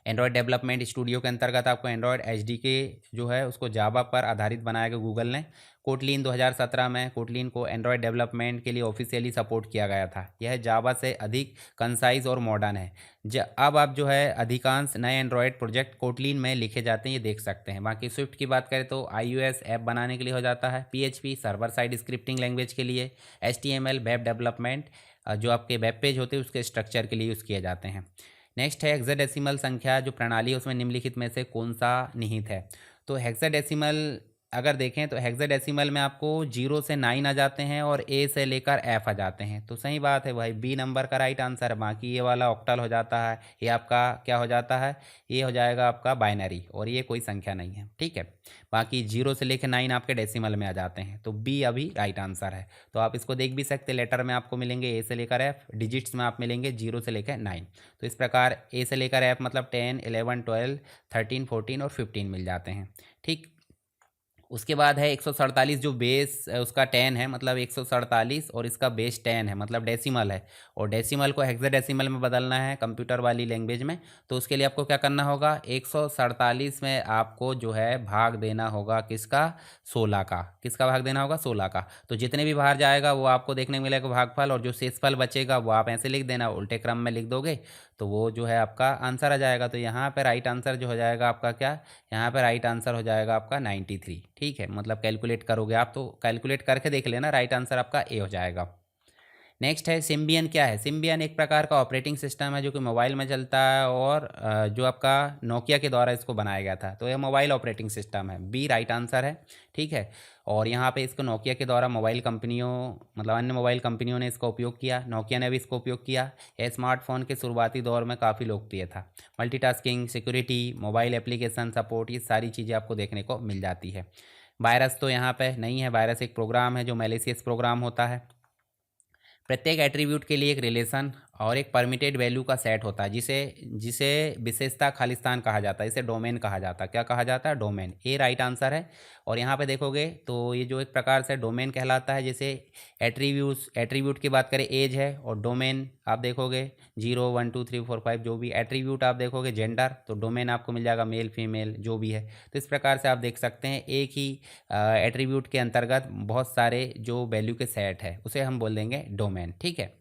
एंड्रॉयड डेवलपमेंट स्टूडियो के अंतर्गत आपको एंड्रॉयड एचडीके जो है उसको जावा पर आधारित बनाया गया गूगल ने। कोटलिन 2017 में कोटलिन को एंड्रॉयड डेवलपमेंट के लिए ऑफिशियली सपोर्ट किया गया था। यह जावा से अधिक कंसाइज और मॉडर्न है। अब आप जो है अधिकांश नए एंड्रॉयड प्रोजेक्ट कोटलिन में लिखे जाते हैं, ये देख सकते हैं। बाकी स्विफ्ट की बात करें तो iOS ऐप बनाने के लिए हो जाता है। PHP server side scripting language के लिए। HTML वेब डेवलपमेंट जो आपके वेब पेज होते हैं उसके स्ट्रक्चर के लिए यूज़ किए जाते हैं। नेक्स्ट है हेक्साडेसिमल संख्या जो प्रणाली है उसमें निम्नलिखित में से कौन सा निहित है। तो हेक्साडेसिमल अगर देखें तो हेक्साडेसिमल में आपको 0 से 9 आ जाते हैं और ए से लेकर एफ आ जाते हैं। तो सही बात है भाई, बी नंबर का राइट आंसर है। बाकी ये वाला ऑक्टल हो जाता है, ये आपका क्या हो जाता है, ये हो जाएगा आपका बाइनरी, और ये कोई संख्या नहीं है, ठीक है। बाकी 0 से लेकर 9 आपके डेसिमल में आ जाते हैं। तो बी अभी राइट आंसर है। तो आप इसको देख भी सकते, लेटर में आपको मिलेंगे ए से लेकर एफ, डिजिट्स में आप मिलेंगे 0 से लेकर 9। तो इस प्रकार ए से लेकर एफ मतलब 10, 11, 12, 13, 14 और 15 मिल जाते हैं, ठीक। उसके बाद है 147 जो बेस उसका 10 है, मतलब 147 और इसका बेस 10 है, मतलब डेसिमल है। और डेसिमल को हेक्साडेसिमल में बदलना है कंप्यूटर वाली लैंग्वेज में। तो उसके लिए आपको क्या करना होगा, 147 में आपको जो है भाग देना होगा किसका, 16 का। किसका भाग देना होगा, 16 का। तो जितने भी बाहर जाएगा वो आपको देखने को मिलेगा भागफल, और जो शेषफल बचेगा वो आप ऐसे लिख देना, उल्टे क्रम में लिख दोगे तो वो जो है आपका आंसर आ जाएगा। तो यहाँ पर राइट आंसर जो हो जाएगा आपका क्या, यहाँ पर राइट आंसर हो जाएगा आपका 93। ठीक है, मतलब कैलकुलेट करोगे आप तो कैलकुलेट करके देख लेना, राइट आंसर आपका ए हो जाएगा। नेक्स्ट है सिम्बियन। क्या है सिम्बियन, एक प्रकार का ऑपरेटिंग सिस्टम है जो कि मोबाइल में चलता है, और जो आपका नोकिया के द्वारा इसको बनाया गया था। तो यह मोबाइल ऑपरेटिंग सिस्टम है, बी राइट आंसर है। ठीक है, और यहाँ पे इसको नोकिया के द्वारा मोबाइल कंपनियों, मतलब अन्य मोबाइल कंपनियों ने इसका उपयोग किया, नोकिया ने भी इसको उपयोग किया। यह स्मार्टफोन के शुरुआती दौर में काफ़ी लोकप्रिय था। Multitasking, security, mobile application support, ये सारी चीज़ें आपको देखने को मिल जाती है। वायरस तो यहाँ पे नहीं है, वायरस एक प्रोग्राम है जो मैलिशियस प्रोग्राम होता है। प्रत्येक एट्रीब्यूट के लिए एक रिलेशन और एक परमिटेड वैल्यू का सेट होता है, जिसे जिसे विशेषता खालिस्तान कहा जाता है, इसे डोमेन कहा जाता है। क्या कहा जाता है, डोमेन। ए राइट आंसर है। और यहाँ पे देखोगे तो ये जो एक प्रकार से डोमेन कहलाता है, जैसे एट्रीब्यूट की बात करें एज है, और डोमेन आप देखोगे 0 1 2 3 4 5 जो भी एट्रीब्यूट आप देखोगे जेंडर, तो डोमेन आपको मिल जाएगा मेल फीमेल जो भी है। तो इस प्रकार से आप देख सकते हैं एक ही एट्रीब्यूट के अंतर्गत बहुत सारे जो वैल्यू के सेट है उसे हम बोल देंगे डोमेन। ठीक है,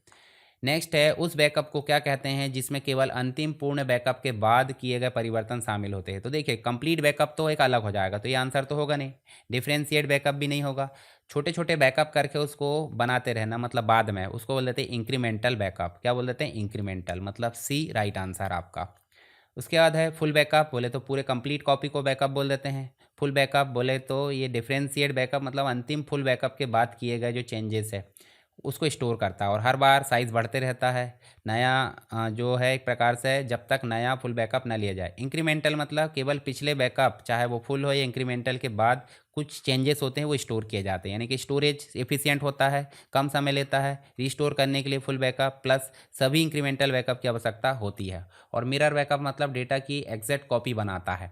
नेक्स्ट है उस बैकअप को क्या कहते हैं जिसमें केवल अंतिम पूर्ण बैकअप के बाद किए गए परिवर्तन शामिल होते हैं। तो देखिए कंप्लीट बैकअप तो एक अलग हो जाएगा, तो ये आंसर तो होगा नहीं। डिफरेंशिएट बैकअप भी नहीं होगा। छोटे छोटे बैकअप करके उसको बनाते रहना, मतलब बाद में उसको बोल देते हैं इंक्रीमेंटल बैकअप। क्या बोल देते हैं, इंक्रीमेंटल, मतलब सी राइट आंसर आपका। उसके बाद है फुल बैकअप, बोले तो पूरे कंप्लीट कॉपी को बैकअप बोल देते हैं। फुल बैकअप बोले तो ये डिफरेंशिएट बैकअप, मतलब अंतिम फुल बैकअप के बाद किए गए जो चेंजेस है उसको स्टोर करता है, और हर बार साइज़ बढ़ते रहता है। नया जो है एक प्रकार से जब तक नया फुल बैकअप ना लिया जाए। इंक्रीमेंटल मतलब केवल पिछले बैकअप चाहे वो फुल हो या इंक्रीमेंटल के बाद कुछ चेंजेस होते हैं वो स्टोर किए जाते हैं, यानी कि स्टोरेज एफिशिएंट होता है, कम समय लेता है रिस्टोर करने के लिए फुल बैकअप, प्लस सभी इंक्रीमेंटल बैकअप की आवश्यकता होती है। और मिरर बैकअप मतलब डेटा की एग्जैक्ट कॉपी बनाता है।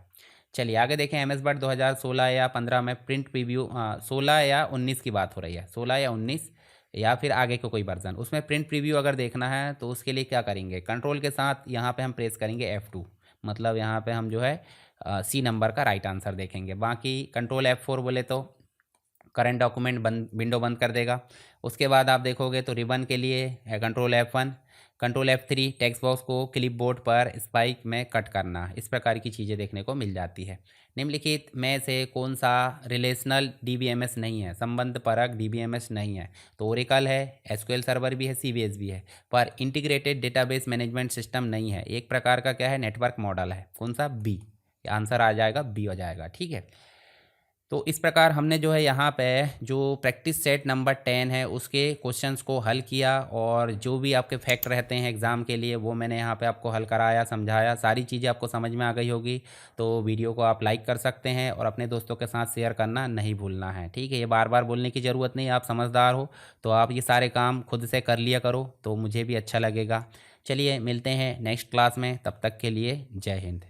चलिए आगे देखें, एम एस वर्ड 2016 या 15 में प्रिंट प्रीव्यू, 16 या 19 की बात हो रही है, 16 या 19 या फिर आगे का कोई वर्जन, उसमें प्रिंट प्रीव्यू अगर देखना है तो उसके लिए क्या करेंगे, कंट्रोल के साथ यहाँ पे हम प्रेस करेंगे F2, मतलब यहाँ पे हम जो है सी नंबर का राइट आंसर देखेंगे। बाकी कंट्रोल F4 बोले तो करंट डॉक्यूमेंट बंद, विंडो बंद कर देगा। उसके बाद आप देखोगे तो रिबन के लिए control F1, control F3 text box को क्लिपबोर्ड पर स्पाइक में कट करना। इस प्रकार की चीज़ें देखने को मिल जाती है। निम्नलिखित में से कौन सा रिलेशनल DBMS नहीं है, संबंध परक DBMS नहीं है। तो ओरेकल है, SQL सर्वर भी है, CBS भी है, पर इंटीग्रेटेड डेटाबेस मैनेजमेंट सिस्टम नहीं है। एक प्रकार का क्या है, नेटवर्क मॉडल है। कौन सा, बी। आंसर आ जाएगा बी हो जाएगा। ठीक है, तो इस प्रकार हमने जो है यहाँ पे जो प्रैक्टिस सेट नंबर 10 है उसके क्वेश्चंस को हल किया, और जो भी आपके फैक्ट रहते हैं एग्ज़ाम के लिए वो मैंने यहाँ पे आपको हल कराया, समझाया। सारी चीज़ें आपको समझ में आ गई होगी। तो वीडियो को आप लाइक कर सकते हैं और अपने दोस्तों के साथ शेयर करना नहीं भूलना है। ठीक है, ये बार बार बोलने की ज़रूरत नहीं, आप समझदार हो तो आप ये सारे काम खुद से कर लिया करो, तो मुझे भी अच्छा लगेगा। चलिए मिलते हैं नेक्स्ट क्लास में, तब तक के लिए जय हिंद।